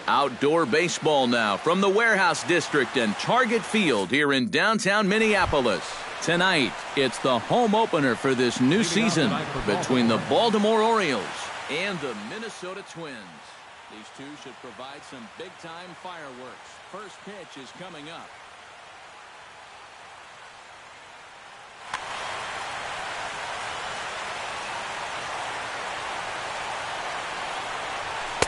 Outdoor baseball now from the Warehouse District and Target Field here in downtown Minneapolis. Tonight, it's the home opener for this new season between the Baltimore Orioles and the Minnesota Twins. These two should provide some big-time fireworks. First pitch is coming up.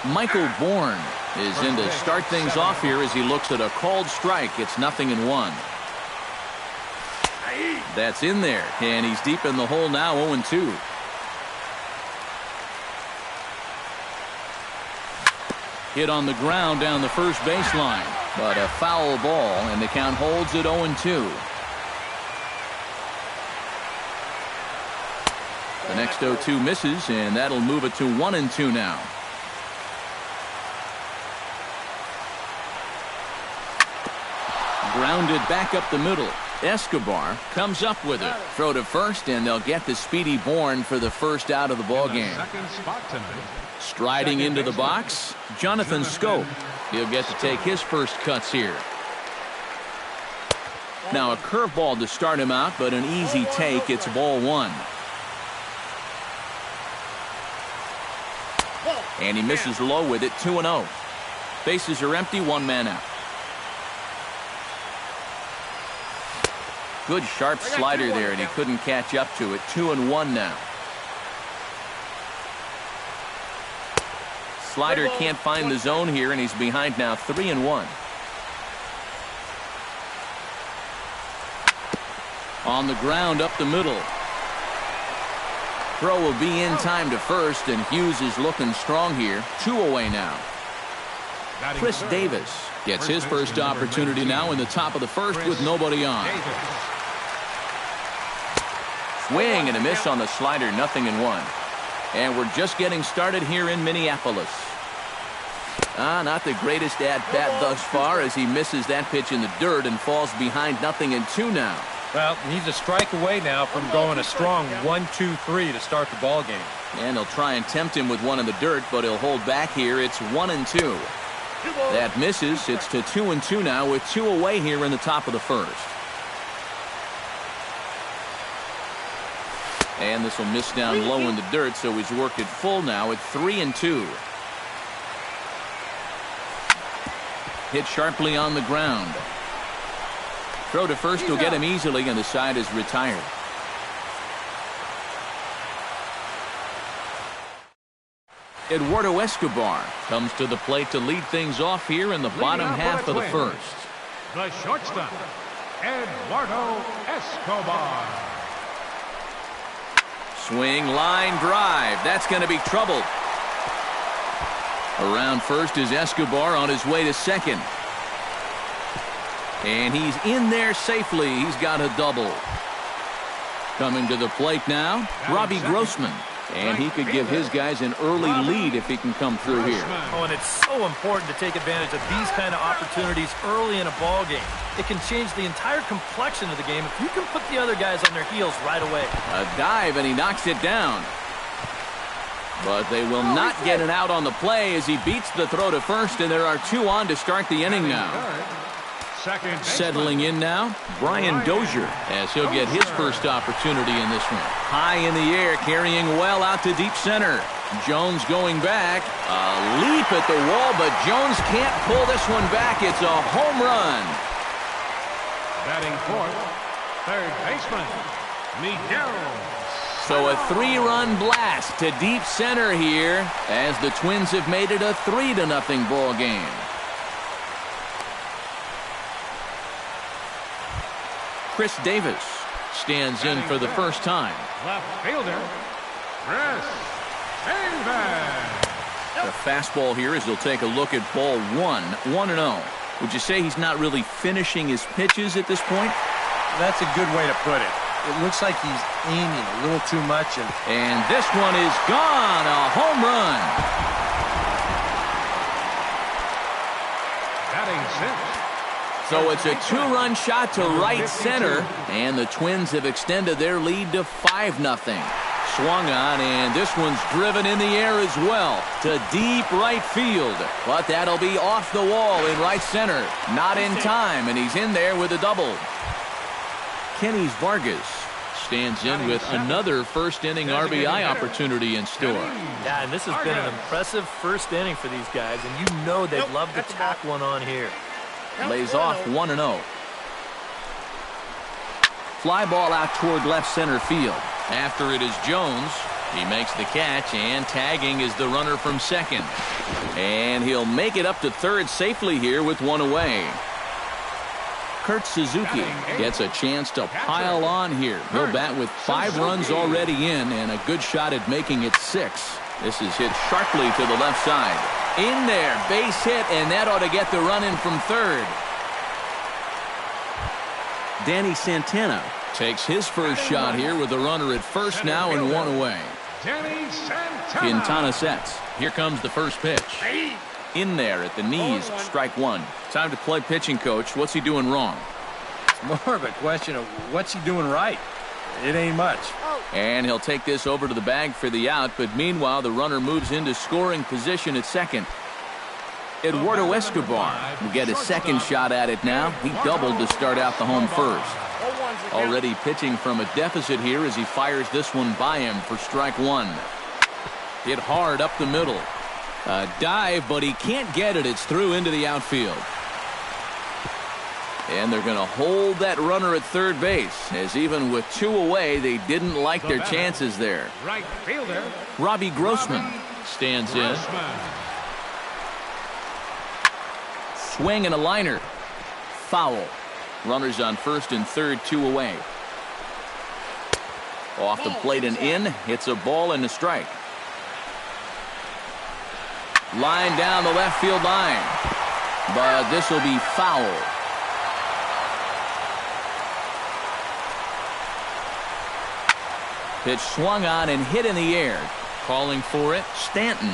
Michael Bourne is in to start things off here as he looks at a called strike. It's 0-1. That's in there, and he's deep in the hole now, 0-2. Hit on the ground down the first baseline, but a foul ball, and the count holds at 0-2. The next 0-2 misses, and that'll move it to 1-2 now. Grounded back up the middle. Escobar comes up with it. Throw to first, and they'll get the speedy Bourne for the first out of the ball game. Striding into the box, Jonathan Scope. He'll get to take his first cuts here. Now a curveball to start him out, but an easy take. It's ball one. And he misses low with it, 2-0. Bases are empty, one man out. Good sharp slider there, and he couldn't catch up to it. 2-1 now. Slider can't find the zone here, and he's behind now, 3-1. On the ground up the middle. Throw will be in time to first, and Hughes is looking strong here. 2 away now. Chris Davis gets his first opportunity now in the top of the first with nobody on. Swing and a miss on the slider, 0-1. And we're just getting started here in Minneapolis. Not the greatest at-bat thus far as he misses that pitch in the dirt and falls behind 0-2 now. Well, he's a strike away now from going a strong 1-2-3 to start the ball game. And he'll try and tempt him with one in the dirt, but he'll hold back here. It's 1-2. That misses. It's to 2-2 now with 2 away here in the top of the first. And this will miss down low in the dirt, so he's worked it full now at 3-2. Hit sharply on the ground. Throw to first will get him easily, and the side is retired. Eduardo Escobar comes to the plate to lead things off here in the bottom half of the first. The shortstop, Eduardo Escobar. Swing, line drive. That's going to be trouble. Around first is Escobar on his way to second. And he's in there safely. He's got a double. Coming to the plate now, Robbie Grossman. And he could give his guys an early lead if he can come through here. Oh, and it's so important to take advantage of these kind of opportunities early in a ball game. It can change the entire complexion of the game if you can put the other guys on their heels right away. A dive, and he knocks it down. But they will not get an out on the play as he beats the throw to first, and there are 2 on to start the inning now. Settling in now, Brian Dozier, as he'll get his first opportunity in this one. High in the air, carrying well out to deep center. Jones going back. A leap at the wall, but Jones can't pull this one back. It's a home run. Batting fourth, third baseman, Miguel. So a 3-run blast to deep center here as the Twins have made it a 3-0 ball game. Chris Davis stands in for the first time. Left fielder, Chris Davis. The fastball here as he'll take a look at ball 1-0. Would you say he's not really finishing his pitches at this point? That's a good way to put it. It looks like he's aiming a little too much. And this one is gone. A home run. Batting sixth. So it's a 2-run shot to right center, and the Twins have extended their lead to 5-0. swung on, and this one's driven in the air as well to deep right field. But that'll be off the wall in right center. Not in time, and he's in there with a double. Kenny Vargas stands in with another first-inning RBI opportunity in store. Yeah, and this has been an impressive first inning for these guys, and you know they'd love to tack one on here. Lays off 1-0. Fly ball out toward left center field. After it is Jones. He makes the catch, and tagging is the runner from second. And he'll make it up to third safely here with one away. Kurt Suzuki gets a chance to pile on here. He'll bat with 5 runs already in and a good shot at making it 6. This is hit sharply to the left side. In there, base hit, and that ought to get the run in from third. Danny Santana takes his first shot here with a runner at first now and one away. Danny Santana. Quintana sets. Here comes the first pitch. In there at the knees, strike one. Time to play pitching coach. What's he doing wrong? It's more of a question of what's he doing right. It ain't much. And he'll take this over to the bag for the out, but meanwhile the runner moves into scoring position at second. Eduardo Escobar will get a second shot at it now. He doubled to start out the home first. Already pitching from a deficit here as he fires this one by him for strike one. Hit hard up the middle. A dive, but he can't get it. It's through into the outfield. And they're going to hold that runner at third base, as even with 2 away, they didn't like their chances there. Right fielder. Robbie Grossman stands in. Swing and a liner. Foul. Runners on first and third, 2 away. Off the plate and in. Hits a ball and a strike. Line down the left field line. But this will be foul. Pitch swung on and hit in the air. Calling for it, Stanton.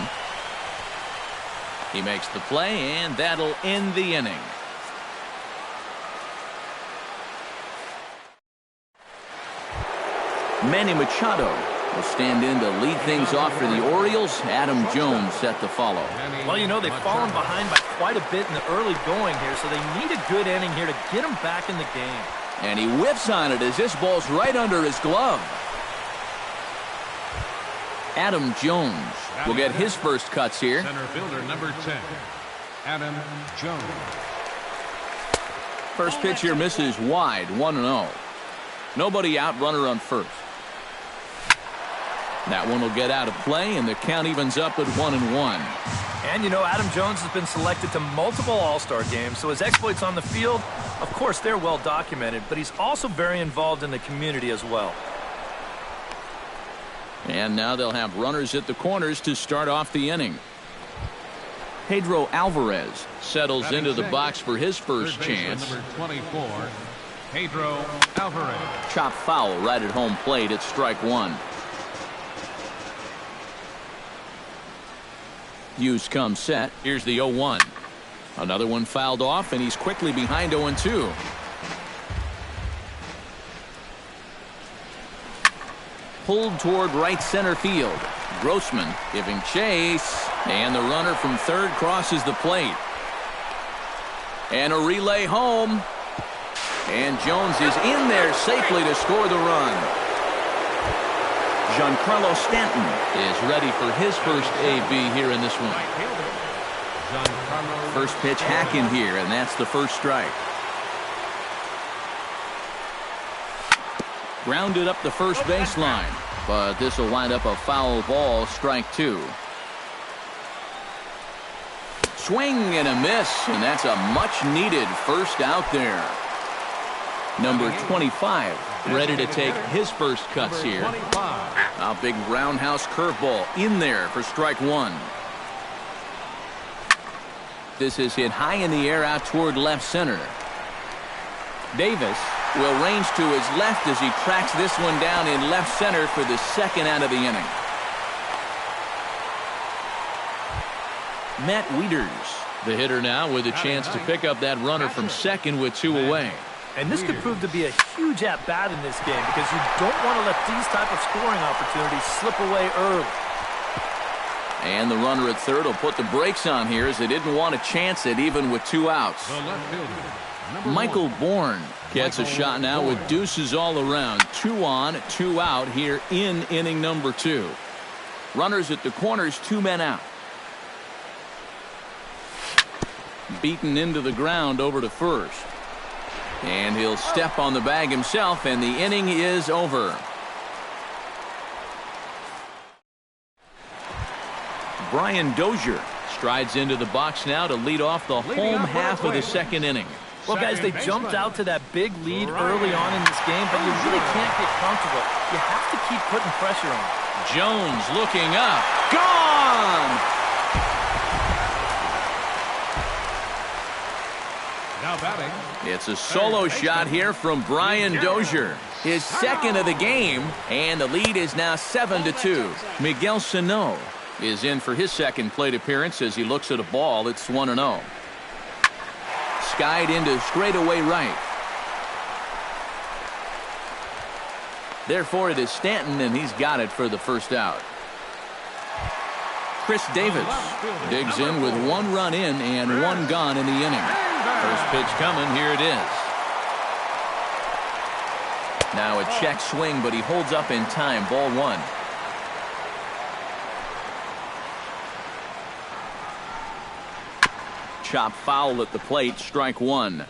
He makes the play, and that'll end the inning. Manny Machado will stand in to lead things off for the Orioles. Adam Jones set to follow. Well, you know, they've fallen behind by quite a bit in the early going here, so they need a good inning here to get them back in the game. And he whips on it as this ball's right under his glove. Adam Jones will get his first cuts here. Center fielder number 10, Adam Jones. First pitch here misses wide, 1-0. Nobody out, runner on first. That one will get out of play, and the count evens up at 1-1. And, you know, Adam Jones has been selected to multiple All-Star games, so his exploits on the field, of course, they're well documented, but he's also very involved in the community as well. And now they'll have runners at the corners to start off the inning. Pedro Alvarez settles into the box for his first chance. Number 24, Pedro Alvarez. Chop foul right at home plate at strike one. Hughes comes set. Here's the 0-1. Another one fouled off, and he's quickly behind 0-2. Pulled toward right center field. Grossman giving chase, and the runner from third crosses the plate. And a relay home. And Jones is in there safely to score the run. Giancarlo Stanton is ready for his first AB here in this one. First pitch hacking here, and that's the first strike. Grounded up the first baseline, but this will wind up a foul ball, strike two. Swing and a miss, and that's a much-needed first out there. Number 25 ready to take his first cuts here. A big roundhouse curveball in there for strike one. This is hit high in the air out toward left center. Davis will range to his left as he tracks this one down in left center for the second out of the inning. Matt Wieters, the hitter now, with a chance to pick up that runner from second with two away. And this could prove to be a huge at-bat in this game because you don't want to let these type of scoring opportunities slip away early. And the runner at third will put the brakes on here as they didn't want to chance it even with 2 outs. The left fielder, Michael Bourne gets a shot now with deuces all around. 2 on, 2 out here in inning number 2. Runners at the corners, 2 men out. Beaten into the ground over to first. And he'll step on the bag himself, and the inning is over. Brian Dozier strides into the box now to lead off the home half of the second inning. Well, guys, they jumped out to that big lead early on in this game, but you really can't get comfortable. You have to keep putting pressure on. Jones looking up. Gone! now batting. It's a solo shot here from Brian Dozier. His second of the game, and the lead is now 7-2. Miguel Sano is in for his second plate appearance as he looks at a ball. It's 1-0. Skied into straightaway right. Therefore, it is Stanton, and he's got it for the first out. Chris Davis digs in with 1 run in and 1 gone in the inning. First pitch coming. Here it is. Now a check swing, but he holds up in time. Ball 1. Chop foul at the plate. Strike 1.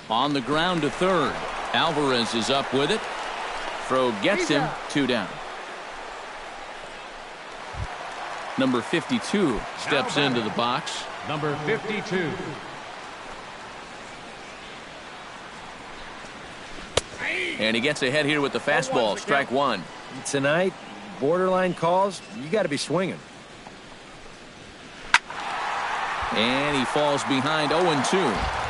On the ground to third. Alvarez is up with it. Throw gets him. 2 down. Number 52 steps into the box. Number 52. And he gets ahead here with the fastball. Strike 1. Tonight, borderline calls, you got to be swinging. And he falls behind 0-2.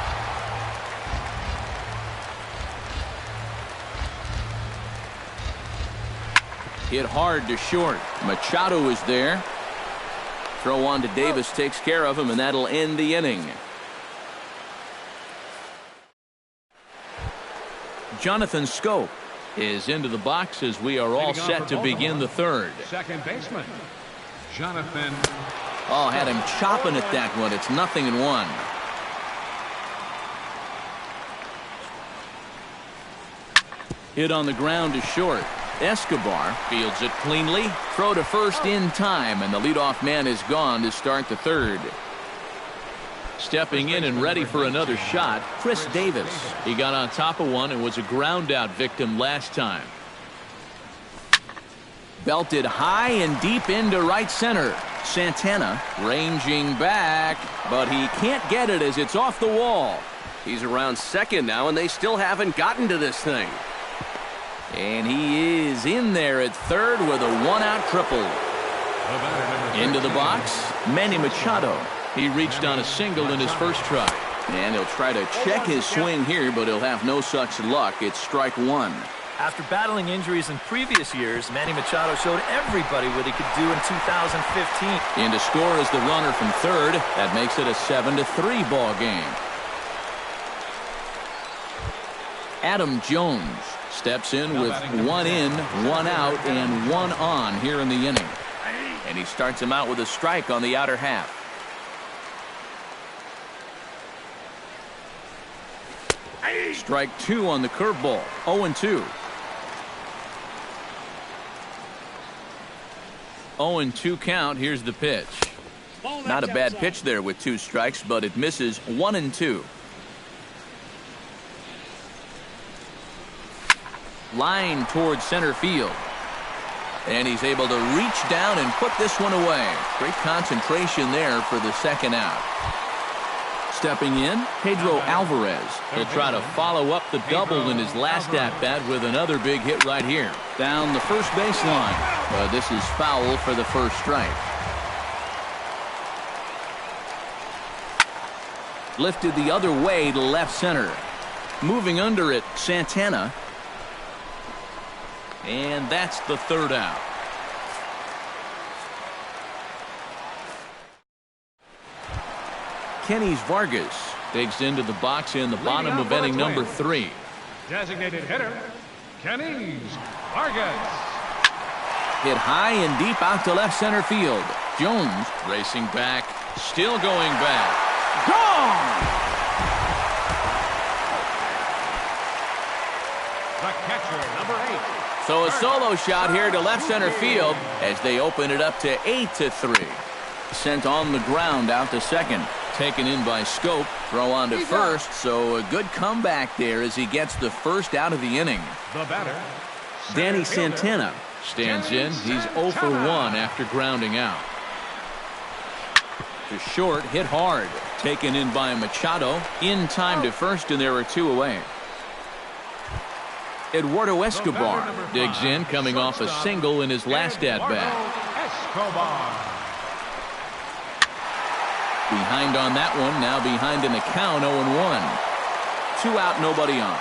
Hit hard to short. Machado is there. Throw on to Davis takes care of him, and that'll end the inning. Jonathan Schoop is into the box as we are all set to begin the third. Second baseman, Jonathan. Oh, had him chopping at that one. It's 0-1. Hit on the ground to short. Escobar fields it cleanly. Throw to first in time, and the leadoff man is gone to start the third. Stepping in and ready for another shot, Chris Davis. He got on top of one and was a ground out victim last time. Belted high and deep into right center. Santana ranging back, but he can't get it as it's off the wall. He's around second now, and they still haven't gotten to this thing. And he is in there at third with a 1-out triple. Into the box, Manny Machado. He reached on a single in his first try. And he'll try to check his swing here, but he'll have no such luck. It's strike 1. After battling injuries in previous years, Manny Machado showed everybody what he could do in 2015. In to score is the runner from third. That makes it a 7-3 ball game. Adam Jones steps in with 1 in, 1 out, and 1 on here in the inning. And he starts him out with a strike on the outer half. Strike 2 on the curveball. 0-2. 0-2 count. Here's the pitch. Not a bad pitch there with 2 strikes, but it misses. 1-2. Line towards center field. And he's able to reach down and put this one away. Great concentration there for the second out. Stepping in, Pedro Alvarez. He'll try to follow up the double in his last at-bat with another big hit right here. Down the first baseline. But this is foul for the first strike. Lifted the other way to left center. Moving under it, Santana. And that's the third out. Kenny's Vargas digs into the box in the bottom of inning number 3. Designated hitter, Kenny's Vargas. Hit high and deep out to left center field. Jones racing back, still going back. Gone! The catcher, number 8. So a solo shot here to left center field as they open it up to 8-3. Sent on the ground out to second. Taken in by Scope. Throw on to first. So a good comeback there as he gets the first out of the inning. The batter, Danny Santana stands in. He's 0 for 1 after grounding out. To short, hit hard. Taken in by Machado. In time to first, and there are 2 away. Eduardo Escobar digs in, coming off a single in his last at-bat. Escobar. Behind on that one, now behind in the count, 0-1. 2 out, nobody on.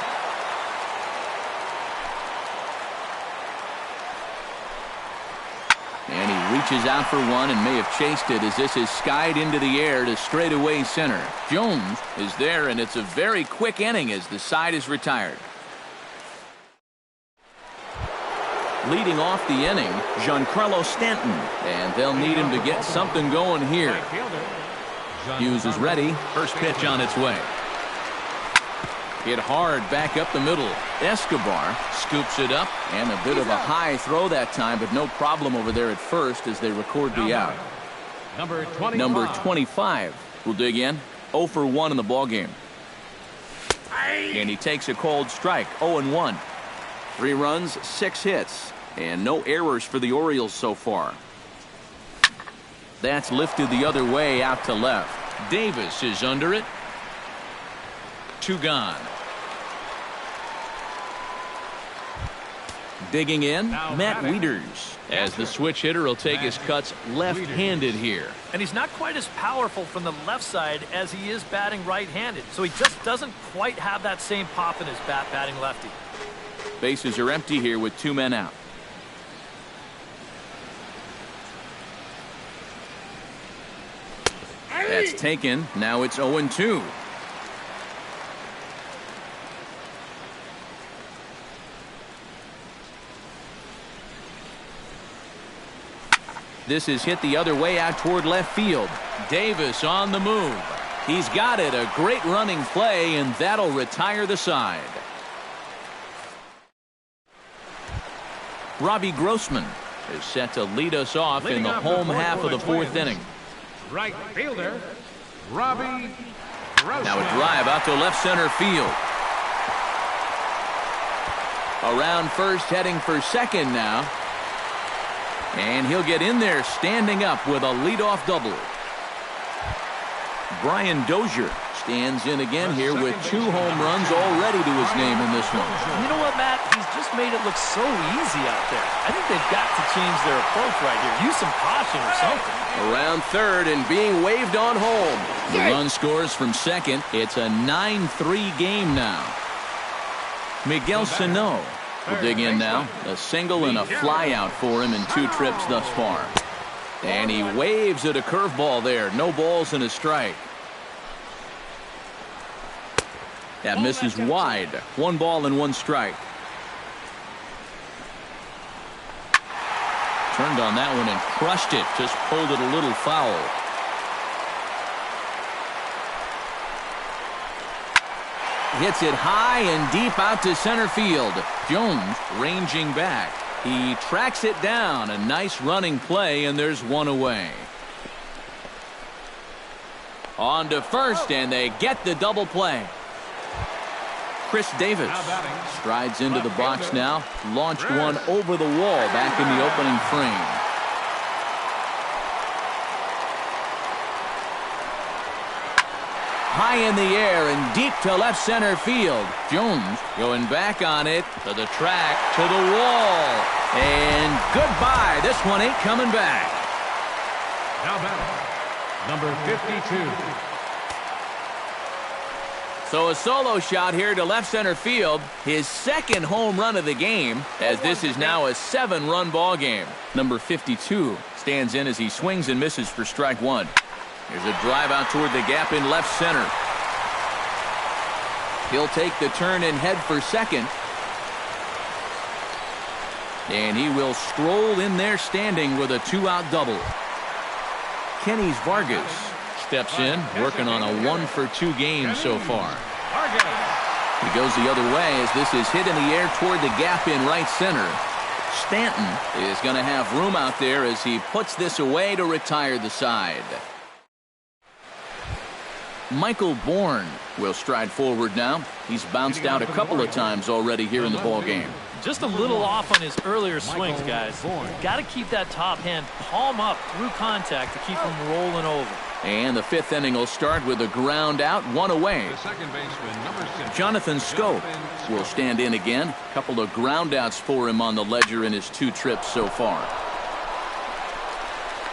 And he reaches out for one and may have chased it as this is skied into the air to straightaway center. Jones is there, and it's a very quick inning as the side is retired. Leading off the inning, Giancarlo Stanton, and they'll need him to get something going here. Hughes is ready. First pitch on its way. Hit hard back up the middle. Escobar scoops it up, and a bit of a high throw that time, but no problem over there at first as they record the out. Number 25. Number 25 will dig in. 0 for 1 in the ballgame. And he takes a cold strike. 0-1. 3 runs, 6 hits, and no errors for the Orioles so far. That's lifted the other way out to left. Davis is under it. 2 gone. Digging in, Matt Wieters, as the switch hitter will take his cuts left-handed here. And he's not quite as powerful from the left side as he is batting right-handed, so he just doesn't quite have that same pop in his bat batting lefty. Bases are empty here with 2 men out. That's taken. Now it's 0-2. This is hit the other way out toward left field. Davis on the move. He's got it. A great running play, and that'll retire the side. Robbie Grossman is set to lead us off in the home half of the 4th inning. Right fielder, Robbie Grossman. Now a drive out to left center field. Around first, heading for second now. And he'll get in there standing up with a leadoff double. Brian Dozier stands in again here with 2 home runs already to his name in this one. You know what, Matt? He's just made it look so easy out there. I think they've got to change their approach right here. Use some caution or something. Around third and being waved on home. The run scores from second. It's a 9-3 game now. Miguel Sano will dig in now. A single and a fly out for him in 2 trips thus far. And he waves at a curveball there. No balls and a strike. That misses wide. 1 ball and 1 strike. Turned on that one and crushed it. Just pulled it a little foul. Hits it high and deep out to center field. Jones ranging back. He tracks it down. A nice running play, and there's 1 away. On to first, and they get the double play. Chris Davis strides into the box now. Launched one over the wall back in the opening frame. High in the air and deep to left center field. Jones going back on it to the track, to the wall. And goodbye. This one ain't coming back. Now batting, number 52. So a solo shot here to left center field. His 2nd home run of the game, as this is now a 7-run ball game. Number 52 stands in as he swings and misses for strike 1. Here's a drive out toward the gap in left center. He'll take the turn and head for second. And he will stroll in there standing with a 2-out double. Kenny Vargas steps in, working on a 1-for-2 game so far. He goes the other way as this is hit in the air toward the gap in right center. Stanton is going to have room out there as he puts this away to retire the side. Michael Bourne will stride forward now. He's bounced out a couple of times already here in the ball game. Just a little off on his earlier swings, guys. Got to keep that top hand palm up through contact to keep him rolling over. And the fifth inning will start with a ground out, one away. Jonathan Scope will stand in again. A couple of ground outs for him on the ledger in his 2 trips so far.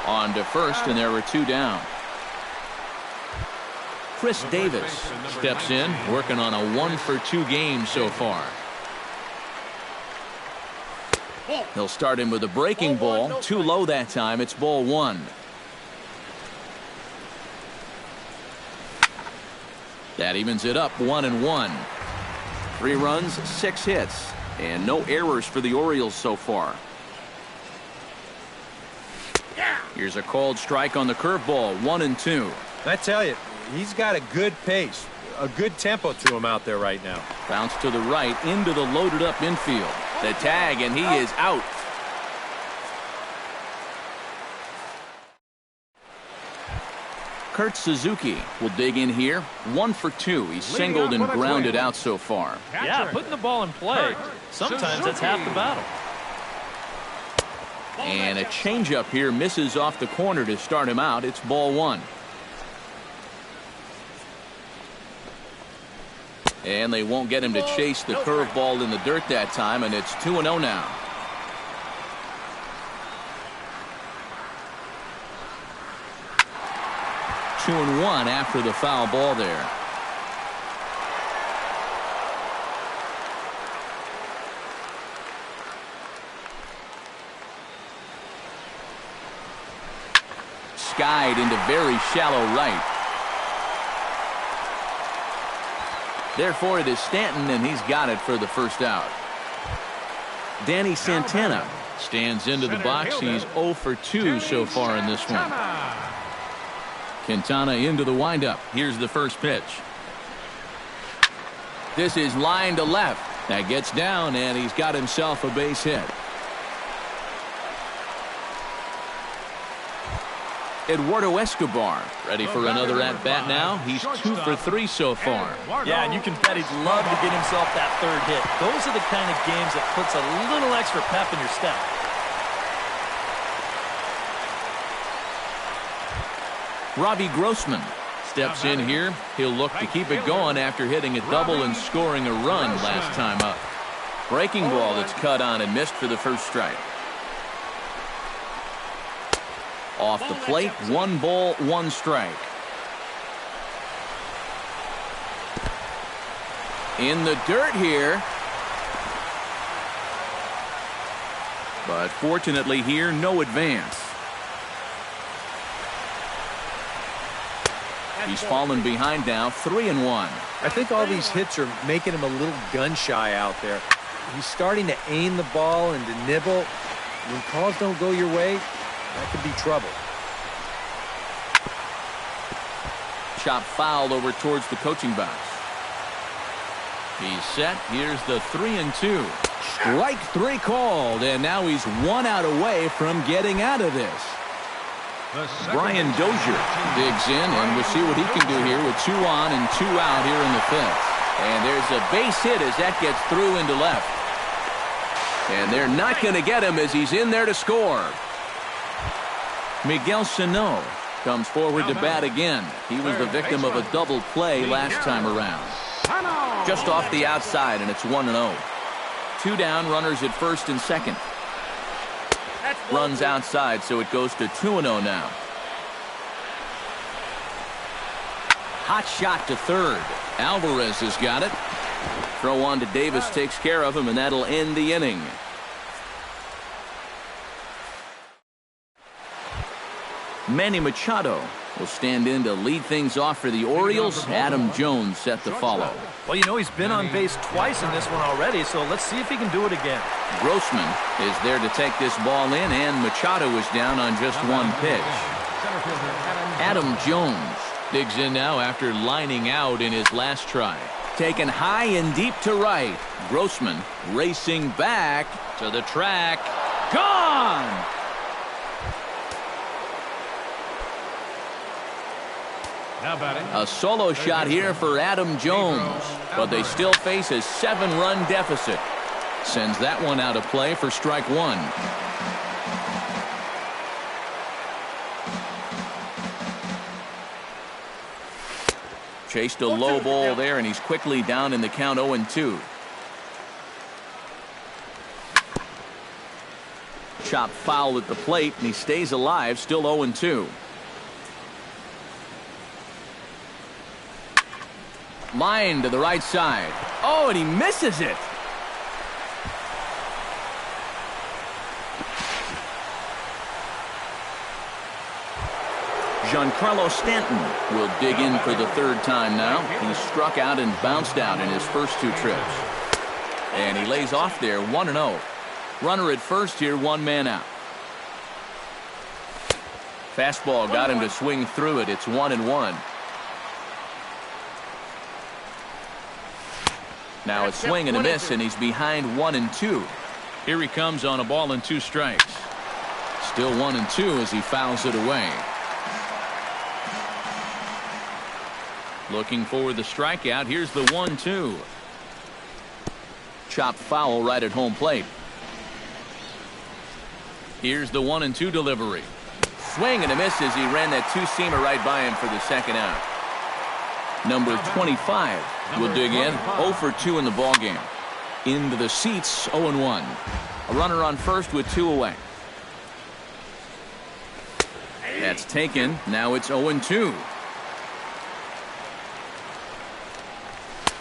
On to first, and there were 2 down. Chris Davis steps in, working on a 1-for-2 game so far. He'll start him with a breaking ball. Too low that time. It's ball 1. That evens it up 1-1. 3 runs, 6 hits, and no errors for the Orioles so far. Here's a called strike on the curveball, 1-2. I tell you, he's got a good pace, a good tempo to him out there right now. Bounce to the right into the loaded up infield. The tag, and he is out. Kurt Suzuki will dig in here. 1-for-2. He's singled and grounded out so far. Yeah, putting the ball in play. Sometimes that's half the battle. And a changeup here misses off the corner to start him out. It's ball 1. And they won't get him to chase the curveball in the dirt that time, and it's 2-0 now. Two and 1 after the foul ball there. Skied into very shallow right. Therefore, it is Stanton, and he's got it for the first out. Danny Santana stands into the box. He's 0-for-2 so far in this one. Quintana into the windup. Here's the first pitch. This is line to left. That gets down, and he's got himself a base hit. Eduardo Escobar ready for another at-bat now. He's 2-for-3 so far. Yeah, and you can bet he'd love to get himself that third hit. Those are the kind of games that puts a little extra pep in your step. Robbie Grossman steps in here. He'll look to keep it going after hitting a double and scoring a run last time up. Breaking ball that's cut on and missed for the first strike. Off the plate, 1 ball, 1 strike. In the dirt here. But fortunately here, no advance. He's fallen behind now, 3-1. I think all these hits are making him a little gun-shy out there. He's starting to aim the ball and to nibble. When calls don't go your way, that could be trouble. Chop foul over towards the coaching box. He's set. Here's the 3-2. Strike 3 called, and now he's 1 out away from getting out of this. Brian Dozier digs in, and we'll see what he can do here with 2 on and 2 out here in the 5th. And there's a base hit as that gets through into left. And they're not going to get him as he's in there to score. Miguel Sano comes forward to bat again. He was the victim of a double play last time around. Just off the outside, and it's 1-0. 2 down, runners at first and second. Runs outside, so it goes to 2-0 now. Hot shot to third. Alvarez has got it. Throw on to Davis takes care of him, and that'll end the inning. Manny Machado will stand in to lead things off for the Orioles. Adam Jones set to follow. Well, you know, he's been on base twice in this one already, so let's see if he can do it again. Grossman is there to take this ball in, and Machado is down on just one pitch. Adam Jones digs in now after lining out in his last try. Taken high and deep to right. Grossman racing back to the track. Gone! Now batting. A solo shot here for Adam Jones, but they still face a 7-run deficit. Sends that one out of play for strike one. Chased a low ball there, and he's quickly down in the count 0-2. Chopped foul at the plate, and he stays alive, still 0-2. Line to the right side. Oh, and he misses it. Giancarlo Stanton will dig in for the third time now. He struck out and bounced out in his first two trips. And he lays off there, 1-0. Runner at first here, one man out. Fastball got him to swing through it. It's 1-1. Now a swing and a miss, and he's behind 1-2. Here he comes on a ball and 2 strikes. Still 1-2 as he fouls it away. Looking for the strikeout. Here's the 1-2. Chopped foul right at home plate. Here's the 1-2 delivery. Swing and a miss as he ran that 2-seamer right by him for the second out. Number 25 will dig in. 0 for 2 in the ballgame. Into the seats, 0-1. A runner on first with 2 away. That's taken. Now it's 0-2.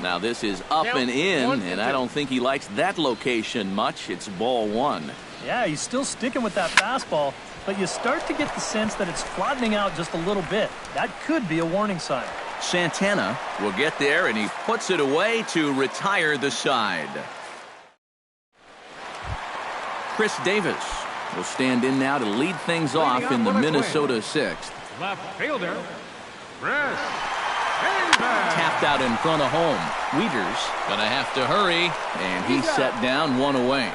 Now this is up and in, and I don't think he likes that location much. It's ball 1. Yeah, he's still sticking with that fastball, but you start to get the sense that it's flattening out just a little bit. That could be a warning sign. Santana will get there, and he puts it away to retire the side. Chris Davis will stand in now to lead things off in the Minnesota 6th. Left fielder, Chris. Tapped out in front of home. Wieters gonna have to hurry, and he's set down, 1 away.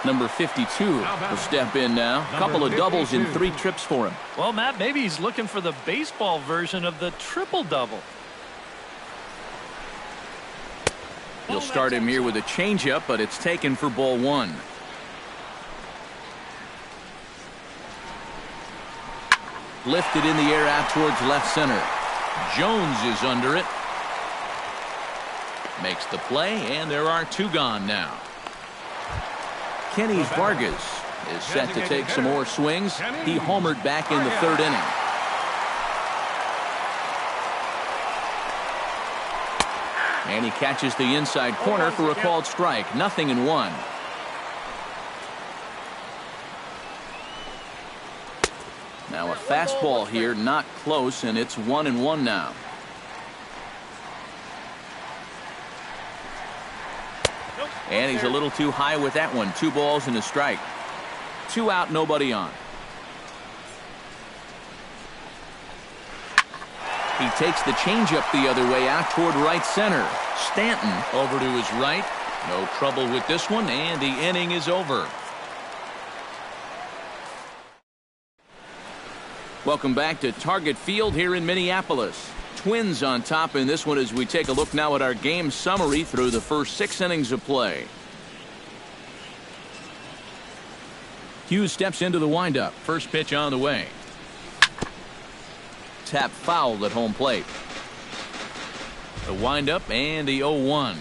Number 52 will step in now. A couple of doubles in 3 trips for him. Well, Matt, maybe he's looking for the baseball version of the triple-double. You'll start him here with a changeup, but it's taken for ball 1. Lifted in the air out towards left center. Jones is under it. Makes the play, and there are 2 gone now. Kenny Vargas is set to take some more swings. He homered back in the 3rd inning. And he catches the inside corner for a called strike. 0-1. Now a fastball here, not close, and it's 1-1 now. And he's a little too high with that one. 2 balls and a strike. 2 out, nobody on. He takes the changeup the other way out toward right center. Stanton over to his right. No trouble with this one, and the inning is over. Welcome back to Target Field here in Minneapolis. Twins on top in this one as we take a look now at our game summary through the first 6 innings of play. Hughes steps into the windup. First pitch on the way. Tap fouled at home plate. The windup and the 0-1.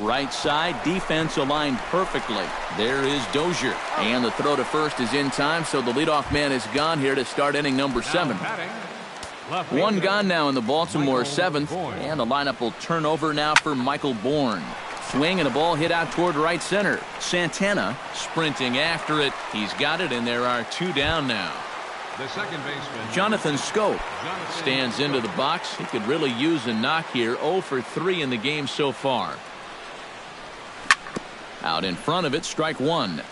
Right side, defense aligned perfectly. There is Dozier. And the throw to first is in time, so the leadoff man is gone here to start inning number 7. 1 gone now in the Baltimore 7th, and the lineup will turn over now for Michael Bourne. Swing and a ball hit out toward right center. Santana sprinting after it. He's got it, and there are 2 down now. The second baseman, Jonathan Scope stands into the box. He could really use a knock here. 0 for 3 in the game so far. Out in front of it, strike one.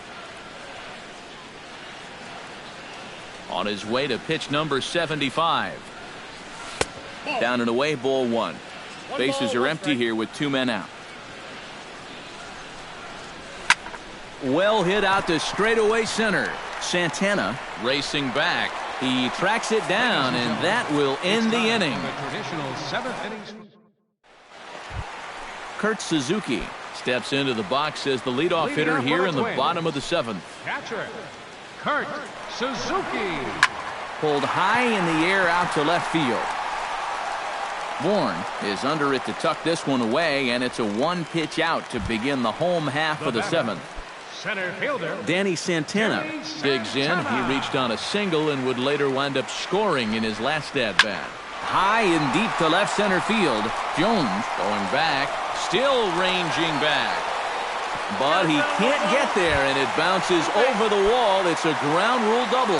On his way to pitch number 75. Down and away, ball one. Bases are empty here with 2 men out. Well hit out to straightaway center. Santana racing back. He tracks it down, and that will end the inning. traditional 7th inning. Kurt Suzuki steps into the box as the leadoff hitter here in the bottom of the 7th. Catcher, Kurt Suzuki. Pulled high in the air out to left field. Bourne is under it to tuck this one away, and it's a 1-pitch out to begin the home half of the 7th. Center fielder, Danny Santana digs in. He reached on a single and would later wind up scoring in his last at-bat. High and deep to left center field. Jones going back, still ranging back. But he can't get there, and it bounces over the wall. It's a ground rule double.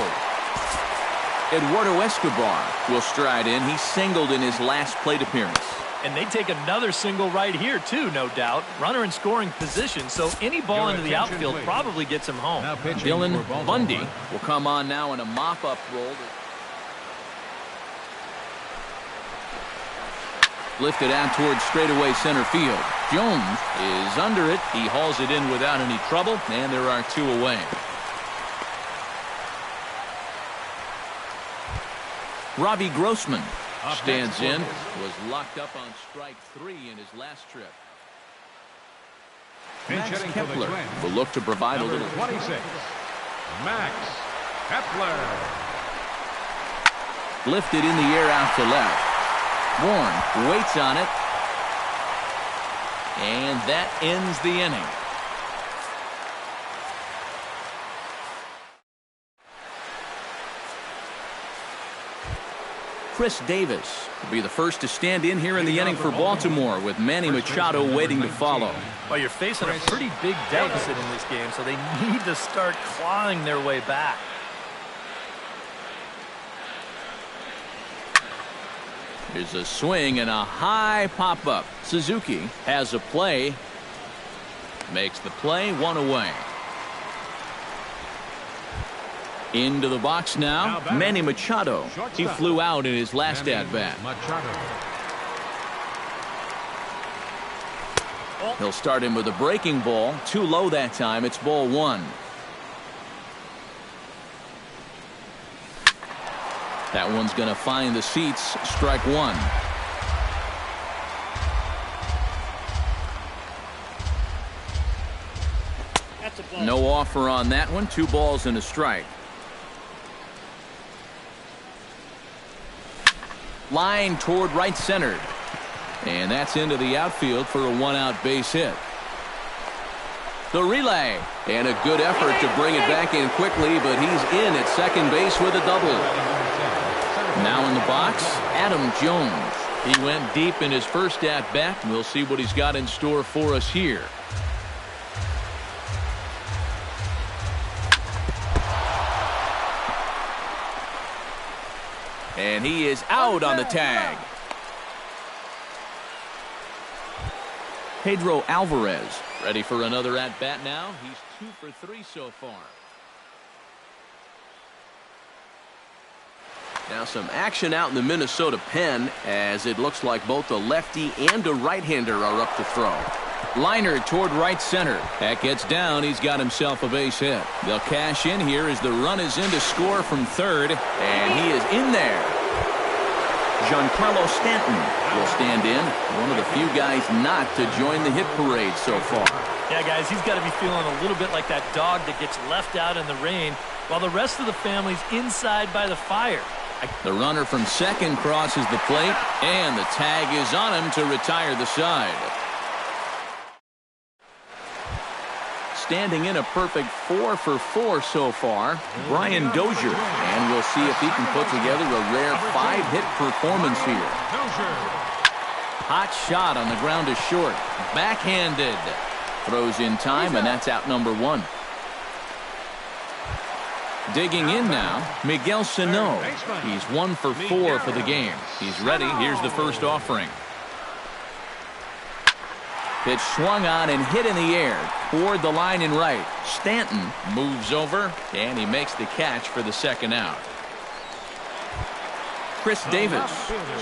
Eduardo Escobar will stride in. He singled in his last plate appearance. And they take another single right here, too, no doubt. Runner in scoring position, so any ball into the outfield probably gets him home. Dylan Bundy will come on now in a mop-up role. Lifted out towards straightaway center field. Jones is under it. He hauls it in without any trouble, and there are 2 away. Robbie Grossman stands in. Was locked up on strike 3 in his last trip. Max Kepler will look to provide a little. 26, Max Kepler. Lifted in the air out to left. Bourne waits on it. And that ends the inning. Chris Davis will be the first to stand in here in the inning for Baltimore, with Manny Machado waiting to follow. Well, you're facing a pretty big deficit in this game, so they need to start clawing their way back. There's a swing and a high pop-up. Suzuki has a play. Makes the play, 1 away. Into the box now, Manny Machado. He flew out in his last at-bat. He'll start him with a breaking ball. Too low that time. It's ball 1. That one's going to find the seats. Strike 1. No offer on that one. 2 balls and a strike. Line toward right center. And that's into the outfield for a 1-out base hit. The relay. And a good effort to bring it back in quickly, but he's in at second base with a double. Now in the box, Adam Jones. He went deep in his first at-bat. We'll see what he's got in store for us here. And he is out on the tag. Pedro Alvarez ready for another at-bat now. He's 2 for 3 so far. Now some action out in the Minnesota pen, as it looks like both a lefty and a right-hander are up to throw. Liner toward right center. That gets down. He's got himself a base hit. They'll cash in here as the run is in to score from third, and he is in there. Giancarlo Stanton will stand in, one of the few guys not to join the hit parade so far. Yeah, guys, he's got to be feeling a little bit like that dog that gets left out in the rain while the rest of the family's inside by the fire. The runner from second crosses the plate, and the tag is on him to retire the side. Standing in a perfect 4 for 4 so far, Brian Dozier, and we'll see if he can put together a rare 5-hit performance here. Hot shot on the ground to short, backhanded, throws in time, and that's out number 1. Digging in now, Miguel Sano. He's 1 for 4 for the game. He's ready. Here's the first offering. Pitch swung on and hit in the air toward the line and right. Stanton moves over, and he makes the catch for the second out. Chris Davis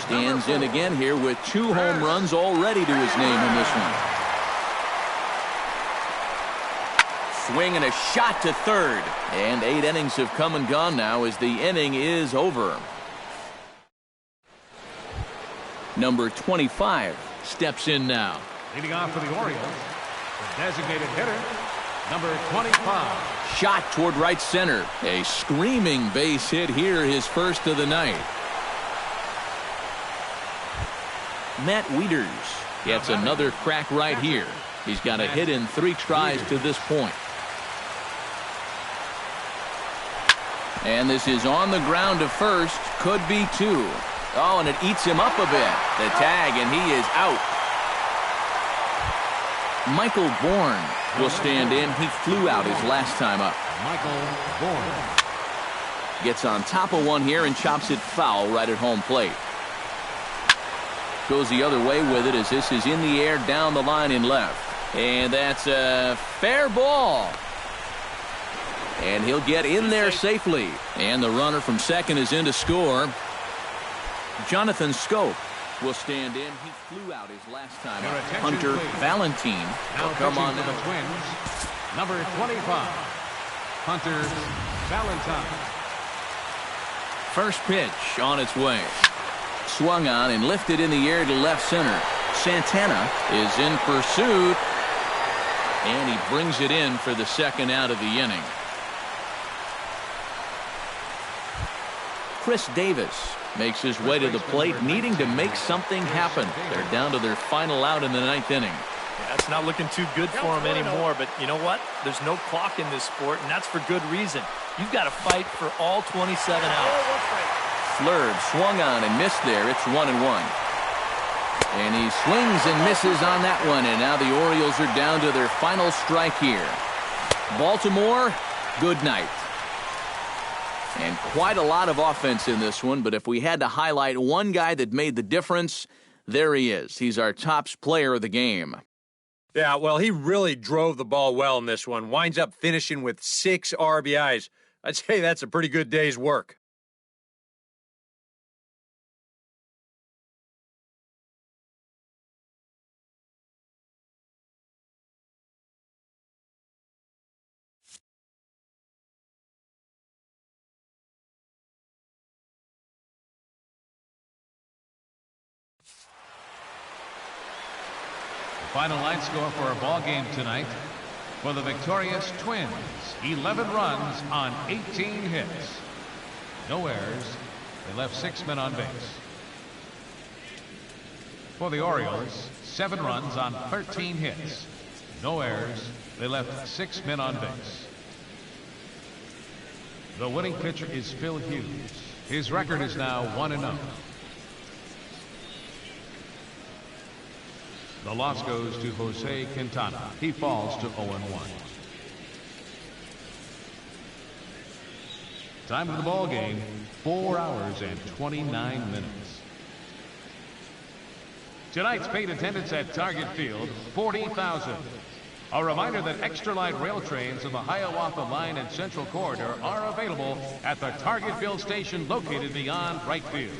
stands in again here with 2 home runs already to his name in this one. Swing and a shot to third. And 8 innings have come and gone now as the inning is over. Number 25 steps in now. Leading off for the Orioles, the designated hitter, number 25. Shot toward right center. A screaming base hit here, his first of the night. Matt Wieters gets another crack right here. He's got a hit in 3 tries to this point. And this is on the ground to first. Could be 2. Oh, and it eats him up a bit. The tag, and he is out. Michael Bourne will stand in. He flew out his last time up. Michael Bourne gets on top of one here and chops it foul right at home plate. Goes the other way with it as this is in the air down the line in left. And that's a fair ball. And he'll get in there safely. And the runner from second is in to score. Jonathan Scope will stand in. He flew out his last time. Hunter Valentine will come on now. The Twins, number 25, Hunter Valentine. First pitch on its way. Swung on and lifted in the air to left center. Santana is in pursuit. And he brings it in for the second out of the inning. Chris Davis makes his way to the plate, needing to make something happen. They're down to their final out in the 9th inning. Yeah, it's not looking too good for him anymore, but you know what? There's no clock in this sport, and that's for good reason. You've got to fight for all 27 outs. Flurb swung on and missed there. It's 1-1. And he swings and misses on that one, and now the Orioles are down to their final strike here. Baltimore, good night. And quite a lot of offense in this one, but if we had to highlight one guy that made the difference, there he is. He's our top player of the game. Yeah, well, he really drove the ball well in this one. Winds up finishing with 6 RBIs. I'd say that's a pretty good day's work. Final line score for our ball game tonight. For the victorious Twins, 11 runs on 18 hits. No errors. They left 6 men on base. For the Orioles, 7 runs on 13 hits. No errors. They left 6 men on base. The winning pitcher is Phil Hughes. His record is now 1-0. The loss goes to Jose Quintana. He falls to 0-1. Time of the ball game, 4 hours and 29 minutes. Tonight's paid attendance at Target Field, 40,000. A reminder that extra light rail trains of the Hiawatha Line and Central Corridor are available at the Target Field station located beyond right field.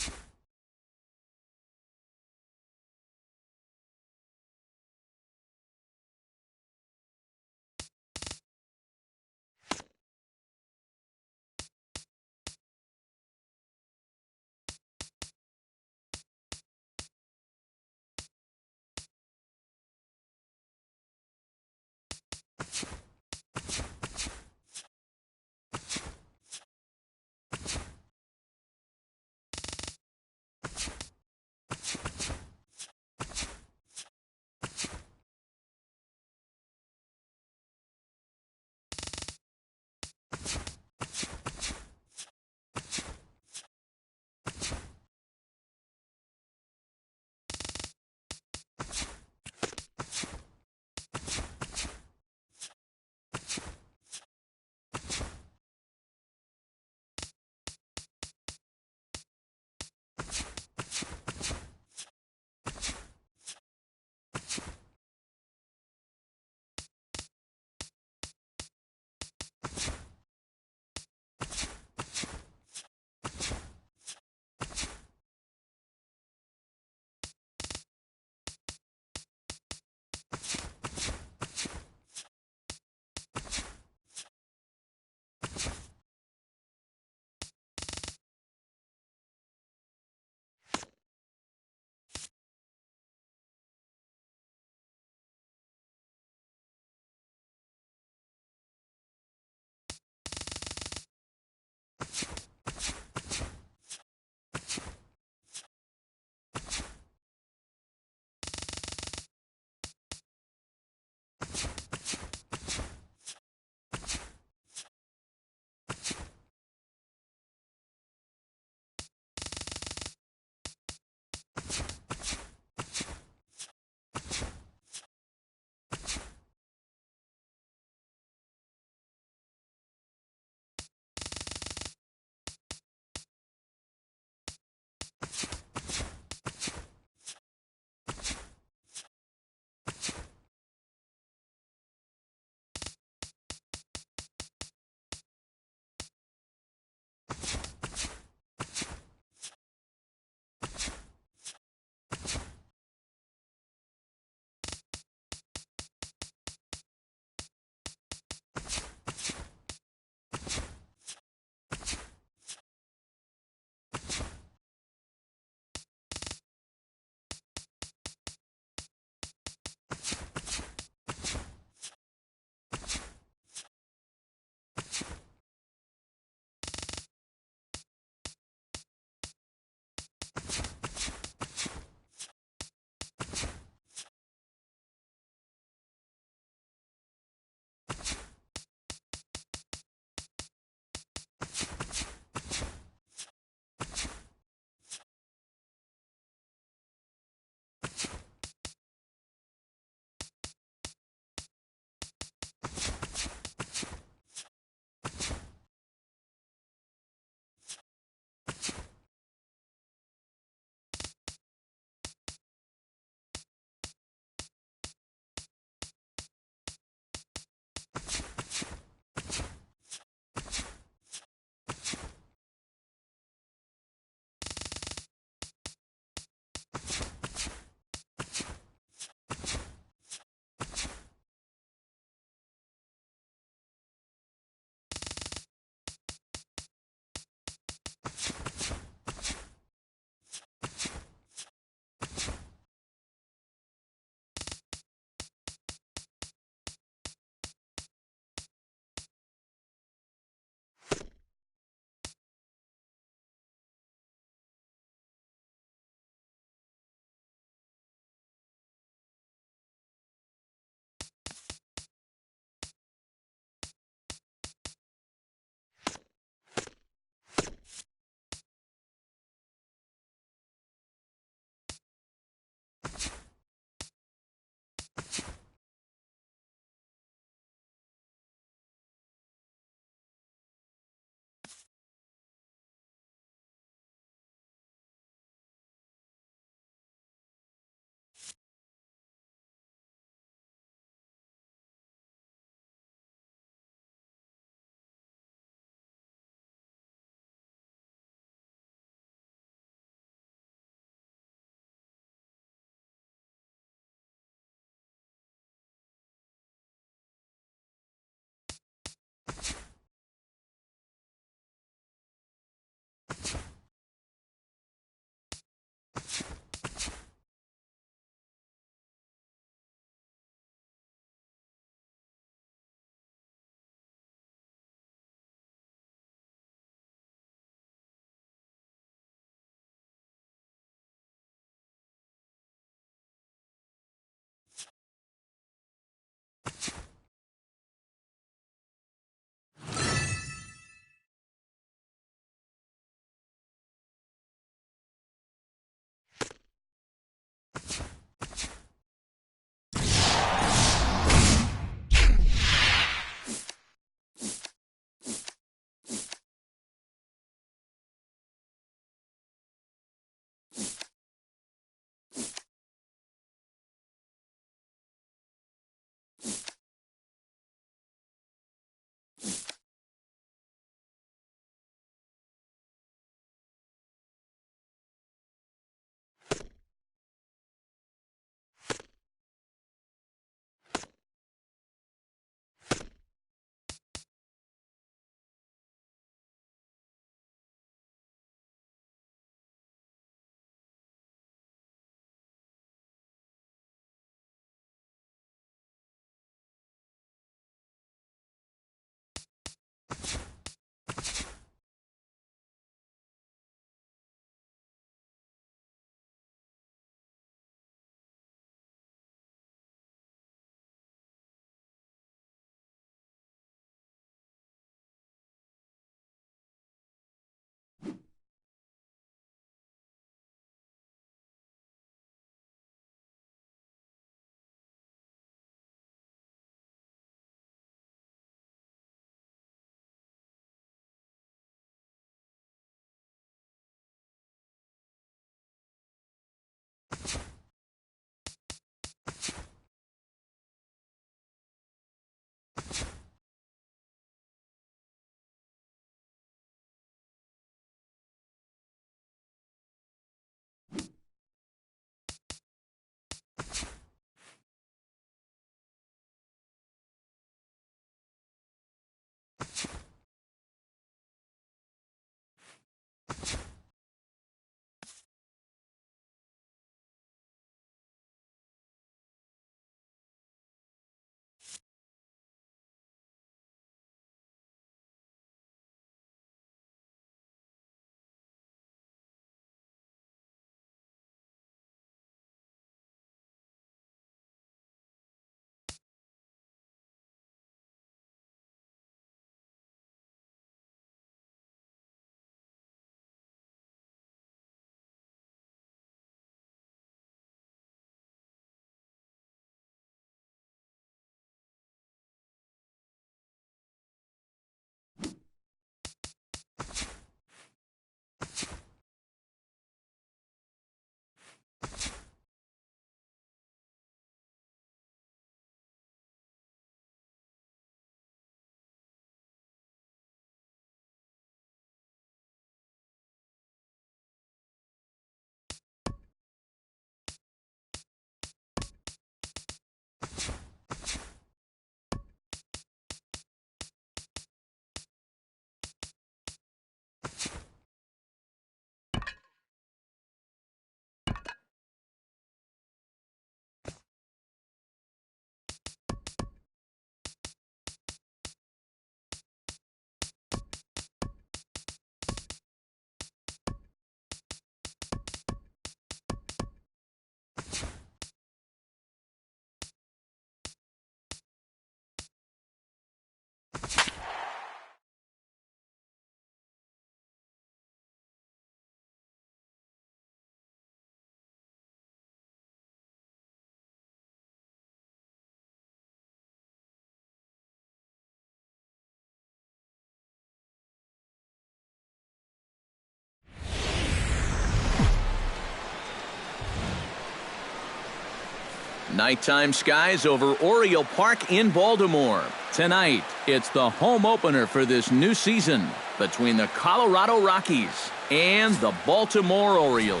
Nighttime skies over Oriole Park in Baltimore. Tonight, it's the home opener for this new season between the Colorado Rockies and the Baltimore Orioles.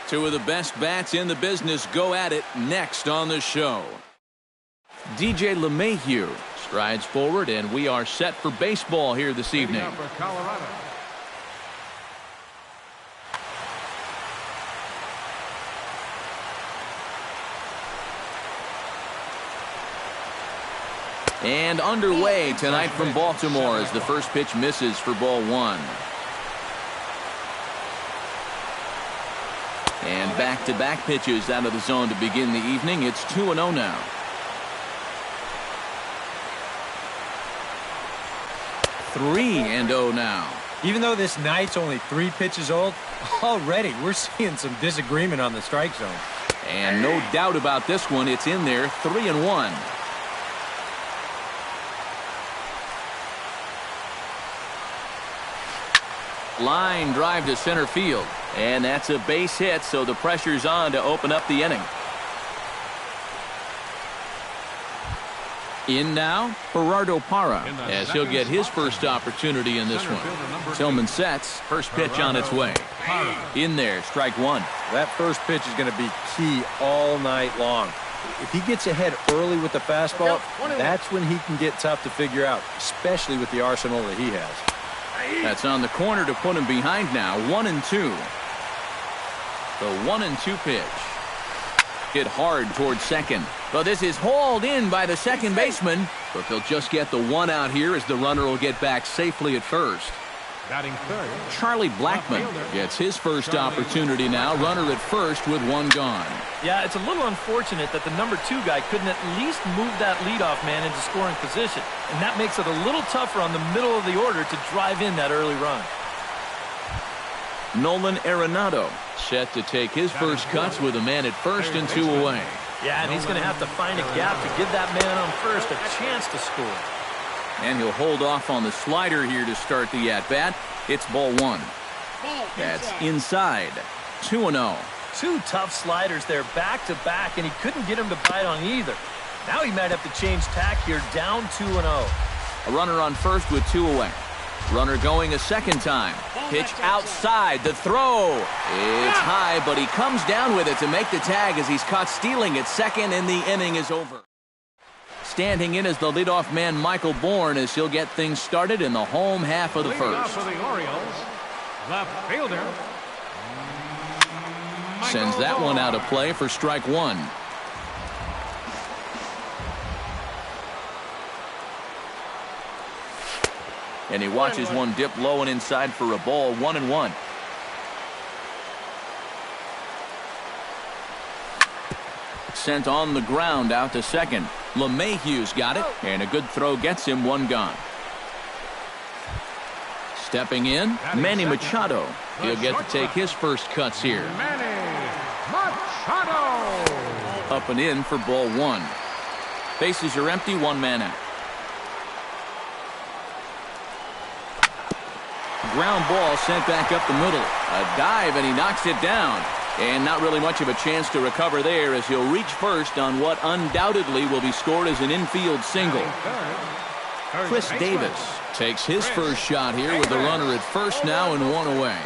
Two of the best bats in the business go at it next on the show. DJ LeMahieu strides forward, and we are set for baseball here this evening. For Colorado. And underway tonight from Baltimore as the first pitch misses for ball one. And back-to-back pitches out of the zone to begin the evening. It's 2-0 now. Three and 0 now. Even though this night's only 3 pitches old, already we're seeing some disagreement on the strike zone. And no doubt about this one, it's in there, 3-1. Line drive to center field. And that's a base hit, so the pressure's on to open up the inning. In now, Gerardo Parra, as he'll get his first opportunity in this one. Tillman sets, first pitch on its way. In there, strike one. That first pitch is going to be key all night long. If he gets ahead early with the fastball, that's when he can get tough to figure out, especially with the arsenal that he has. That's on the corner to put him behind now, 1-2. The 1-2 pitch. Hit hard towards second. But this is hauled in by the second baseman. But they'll just get the one out here as the runner will get back safely at first. Batting third, Charlie Blackmon gets his first opportunity now. Runner at first with one gone. Yeah, it's a little unfortunate that the number 2 guy couldn't at least move that leadoff man into scoring position. And that makes it a little tougher on the middle of the order to drive in that early run. Nolan Arenado set to take his first cuts with a man at first and 2 away. Yeah, and he's going to have to find a gap to give that man on first a chance to score. And he'll hold off on the slider here to start the at-bat. It's ball one. That's inside. 2-0. 2 tough sliders there back-to-back, and he couldn't get him to bite on either. Now he might have to change tack here, down 2-0. A runner on first with 2 away. Runner going a second time. Pitch outside. The throw. It's high, but he comes down with it to make the tag as he's caught stealing at second, and the inning is over. Standing in as the leadoff man, Michael Bourne, as he'll get things started in the home half of the first. for the Orioles, left fielder. Sends that one out of play for strike one. And he watches one dip low and inside for a ball, 1-1. Sent on the ground out to second. LeMahieu's got it, and a good throw gets him one gone. Stepping in, Manny Machado. He'll get to take his first cuts here. Manny Machado. Up and in for ball one. Bases are empty, one man out. Ground ball sent back up the middle. A dive, and he knocks it down. And not really much of a chance to recover there as he'll reach first on what undoubtedly will be scored as an infield single. Chris Davis takes his first shot here with the runner at first now and 1 away.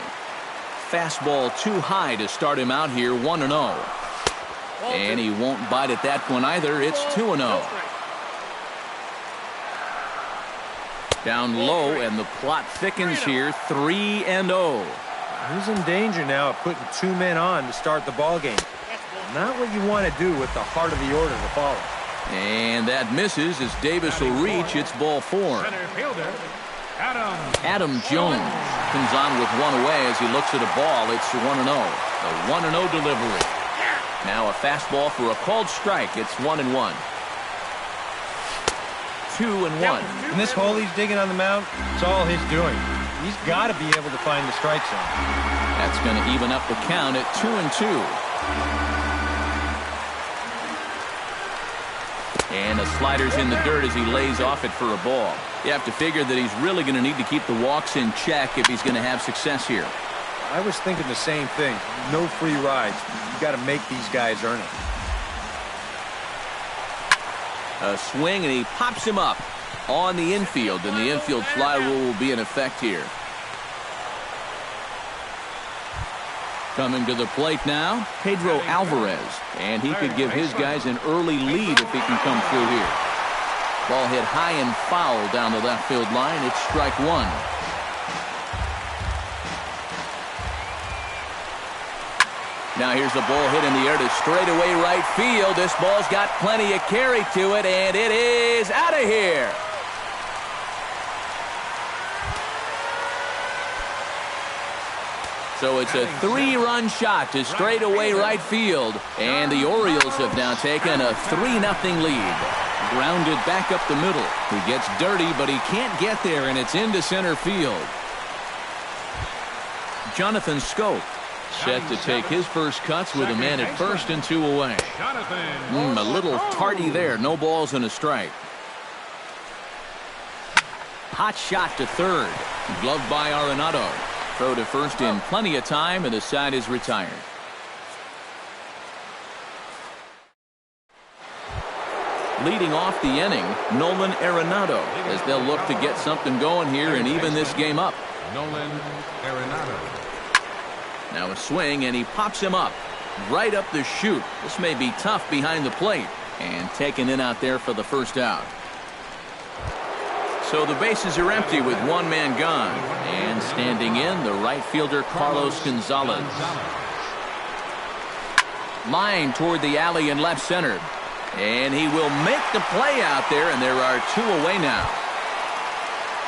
Fastball too high to start him out here, 1-0. And he won't bite at that one either. It's 2-0. Down low, and the plot thickens here, 3-0. He's in danger now of putting 2 men on to start the ball game. Not what you want to do with the heart of the order to follow. And that misses as Davis will reach. It's ball 4. Center fielder, Adam Jones comes on with 1 away as he looks at a ball. It's 1-0. The 1-0 delivery. Now a fastball for a called strike. It's 1-1. 2-1. In this hole he's digging on the mound, it's all he's doing. He's got to be able to find the strike zone. That's going to even up the count at 2-2. And the slider's in the dirt as he lays off it for a ball. You have to figure that he's really going to need to keep the walks in check if he's going to have success here. I was thinking the same thing. No free rides. You got to make these guys earn it. A swing, and he pops him up on the infield, and the infield fly rule will be in effect here. Coming to the plate now, Pedro Alvarez, and he could give his guys an early lead if he can come through here. Ball hit high and foul down the left field line. It's strike one. Now here's the ball hit in the air to straightaway right field. This ball's got plenty of carry to it, and it is out of here. So it's a 3-run shot to straightaway right field, and the Orioles have now taken a 3-0 lead. Grounded back up the middle. He gets dirty, but he can't get there, and it's into center field. Jonathan Scope set to take his first cuts with a man at first and 2 away. A little tardy there. No balls and a strike. Hot shot to third. Gloved by Arenado. Throw to first in plenty of time, and the side is retired. Leading off the inning, Nolan Arenado, as they'll look to get something going here and even this game up. Nolan Arenado. Now a swing, and he pops him up right up the chute. This may be tough behind the plate, and taken in out there for the first out. So the bases are empty with one man gone, and standing in, the right fielder Carlos Gonzalez. Line toward the alley in left center, and he will make the play out there, and there are two away now.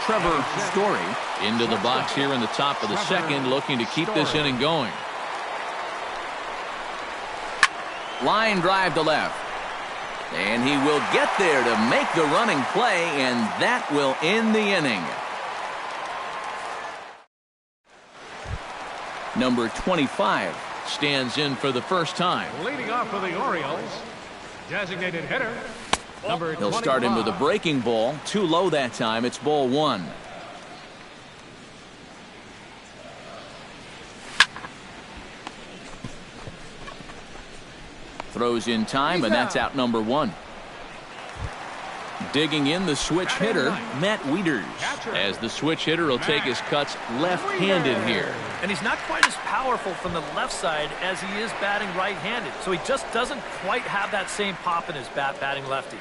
Trevor Story into the box here in the top of the second, looking to keep this inning going. Line drive to left, and he will get there to make the running play, and that will end the inning. Number 25 stands in for the first time. Leading off for the Orioles, designated hitter, number 25. He'll start him with a breaking ball. Too low that time. It's ball one. Throws in time, and that's out number one. Digging in the switch hitter, Matt Wieters, as the switch hitter will take his cuts left-handed here. And he's not quite as powerful from the left side as he is batting right-handed, so he just doesn't quite have that same pop in his bat batting lefty.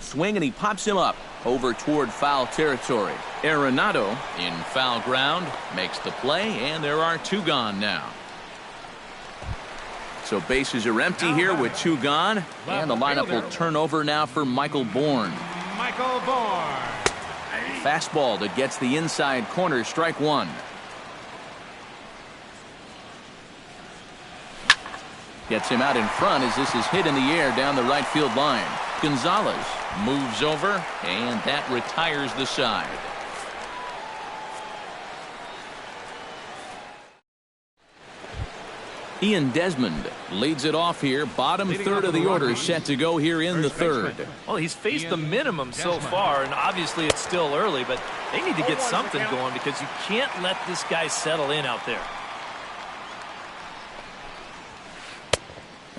Swing, and he pops him up over toward foul territory. Arenado in foul ground makes the play, and there are two gone now. So bases are empty here with two gone, and the lineup will turn over now for Michael Bourne. Michael Bourne. Fastball that gets the inside corner, strike one. Gets him out in front as this is hit in the air down the right field line. Gonzalez moves over, and that retires the side. Ian Desmond leads it off here. Bottom third of the order set to go here in the third. Well, he's faced the minimum so far, and obviously it's still early, but they need to get something going because you can't let this guy settle in out there.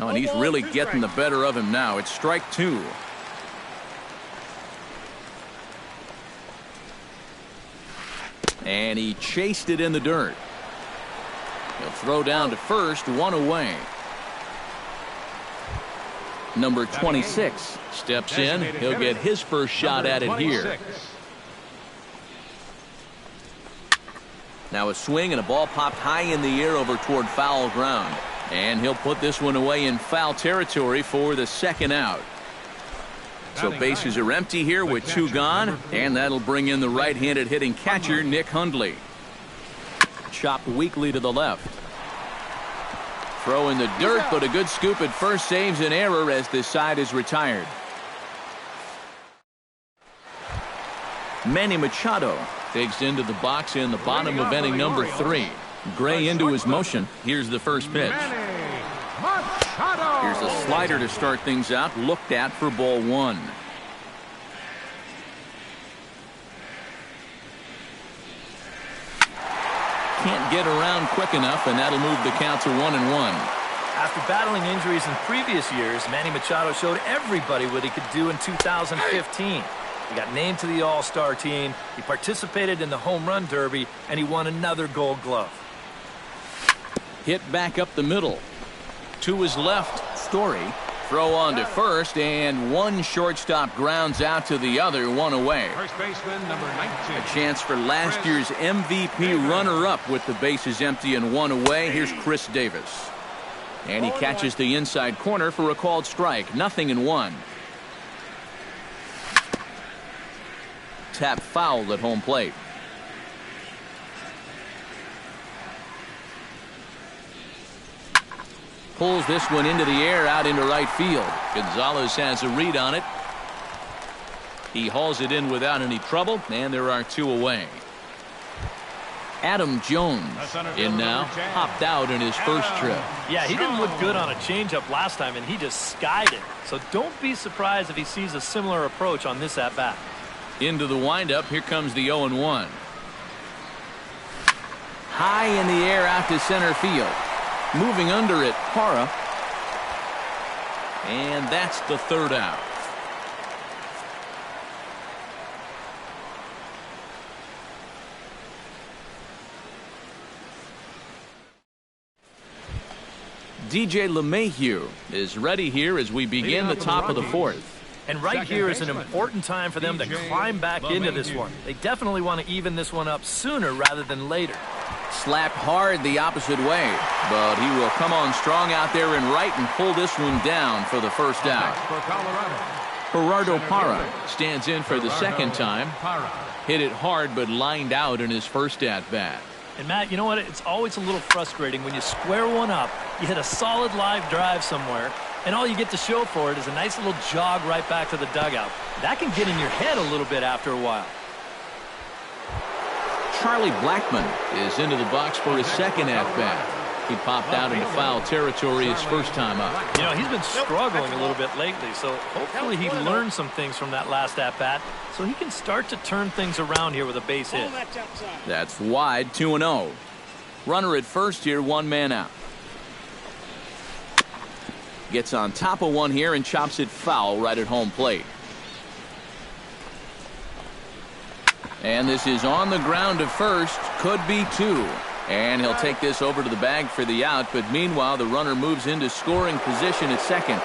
Oh, and he's really getting the better of him now. It's strike two. And he chased it in the dirt. He'll throw down to first, one away. Number 26 steps in. He'll get his first shot at it here. Now a swing, and a ball popped high in the air over toward foul ground. And he'll put this one away in foul territory for the second out. So bases are empty here with two gone, and that'll bring in the right-handed hitting catcher, Nick Hundley. Chopped weakly to the left. Throw in the dirt, but a good scoop at first saves an error as this side is retired. Manny Machado digs into the box in the bottom of inning number 3. Gray into his motion. Here's the first pitch. Here's a slider to start things out, looked at for ball one. Can't get around quick enough, and that'll move the count to 1-1. After battling injuries in previous years, Manny Machado showed everybody what he could do in 2015. He got named to the All-Star team, he participated in the Home Run Derby, and he won another Gold Glove. Hit back up the middle. To his left, Story. Throw on to first, and one shortstop grounds out to the other, one away. First baseman, number 19. A chance for last year's MVP runner-up with the bases empty and one away. Here's Chris Davis. And he catches the inside corner for a called strike. 0-1. Tap foul at home plate. Pulls this one into the air out into right field. Gonzalez has a read on it. He hauls it in without any trouble, and there are two away. Adam Jones in now, popped out in his first trip. Yeah, he didn't look good on a changeup last time, and he just skied it. So don't be surprised if he sees a similar approach on this at-bat. Into the windup, here comes the 0-1. High in the air out to center field. Moving under it, Parra. And that's the third out. DJ LeMahieu is ready here as we begin the top of the fourth. And right here is an important time for them to climb back into this one. They definitely want to even this one up sooner rather than later. Slapped hard the opposite way, but he will come on strong out there in right and pull this one down for the first out. Gerardo Parra stands in for the second time. Hit it hard but lined out in his first at-bat. And Matt, you know what? It's always a little frustrating when you square one up, you hit a solid live drive somewhere, and all you get to show for it is a nice little jog right back to the dugout. That can get in your head a little bit after a while. Charlie Blackmon is into the box for his second at-bat. He popped out into foul territory his first time up. You know, he's been struggling a little bit lately, so hopefully he learned some things from that last at-bat so he can start to turn things around here with a base hit. That's wide, 2-0. Runner at first here, one man out. Gets on top of one here and chops it foul right at home plate. And this is on the ground to first. Could be two. And he'll take this over to the bag for the out. But meanwhile, the runner moves into scoring position at second.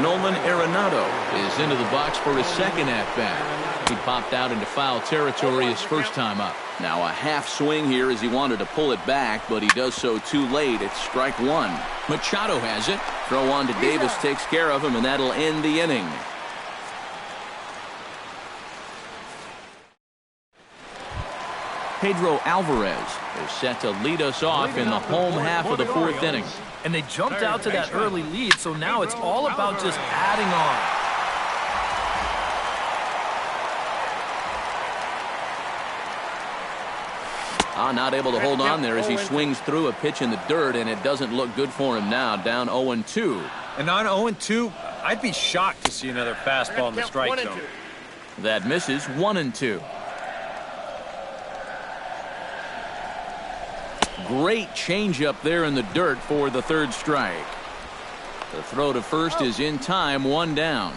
Nolan Arenado is into the box for his second at-bat. He popped out into foul territory his first time up. Now a half swing here as he wanted to pull it back, but he does so too late. It's strike one. Machado has it. Throw on to Davis takes care of him, and that'll end the inning. Pedro Alvarez is set to lead us off in the home half of the fourth inning. And they jumped out to that early lead, so now it's all about just adding on. Not able to hold on there as he swings through a pitch in the dirt, and it doesn't look good for him now. Down 0-2. And on 0-2, I'd be shocked to see another fastball in the strike zone. That misses. 1-2. Great changeup there in the dirt for the third strike. The throw to first is in time. One down.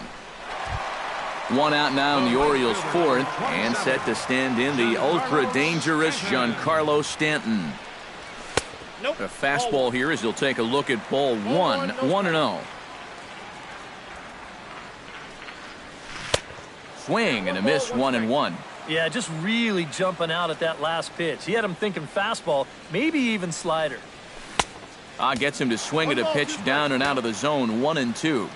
One out now in the Orioles' fourth, and set to stand in the ultra-dangerous Giancarlo Stanton. A fastball here as he'll take a look at ball one. 1-0. Swing and a miss. 1-1. Yeah, just really jumping out at that last pitch. He had him thinking fastball, maybe even slider. Gets him to swing at a pitch down and out of the zone. 1-2.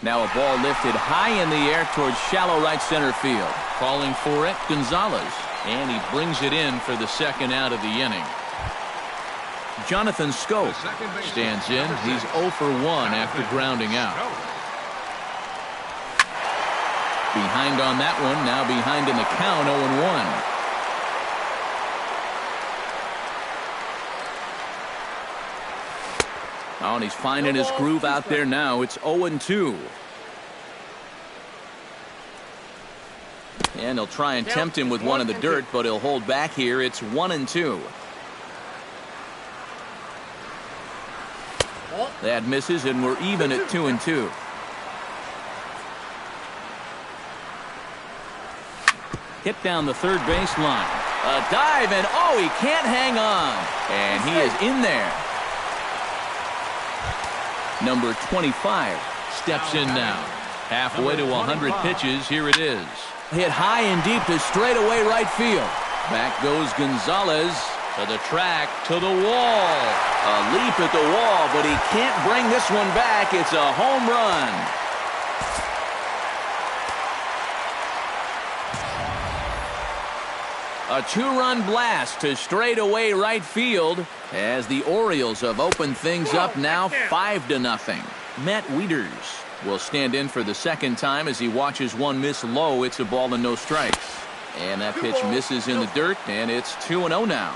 Now a ball lifted high in the air towards shallow right center field. Calling for it, Gonzalez. And he brings it in for the second out of the inning. Jonathan Schoop stands in. He's 0 for 1 after grounding out. Behind on that one, now behind in the count, 0-1. Oh, and he's finding his groove out there now. It's 0-2. And he'll try and tempt him with one in the dirt, but he'll hold back here. It's 1-2. That misses, and we're even at 2-2. Hit down the third baseline. A dive, and oh, he can't hang on. And he is in there. Number 25 steps in now. Halfway to 100 pitches. Here it is. Hit high and deep to straightaway right field. Back goes Gonzalez to the track, to the wall. A leap at the wall, but he can't bring this one back. It's a home run. A two-run blast to straightaway right field as the Orioles have opened things up now 5-0. Matt Wieters will stand in for the second time as he watches one miss low. It's a ball and no strikes. And that pitch misses in the dirt, and it's 2-0 now.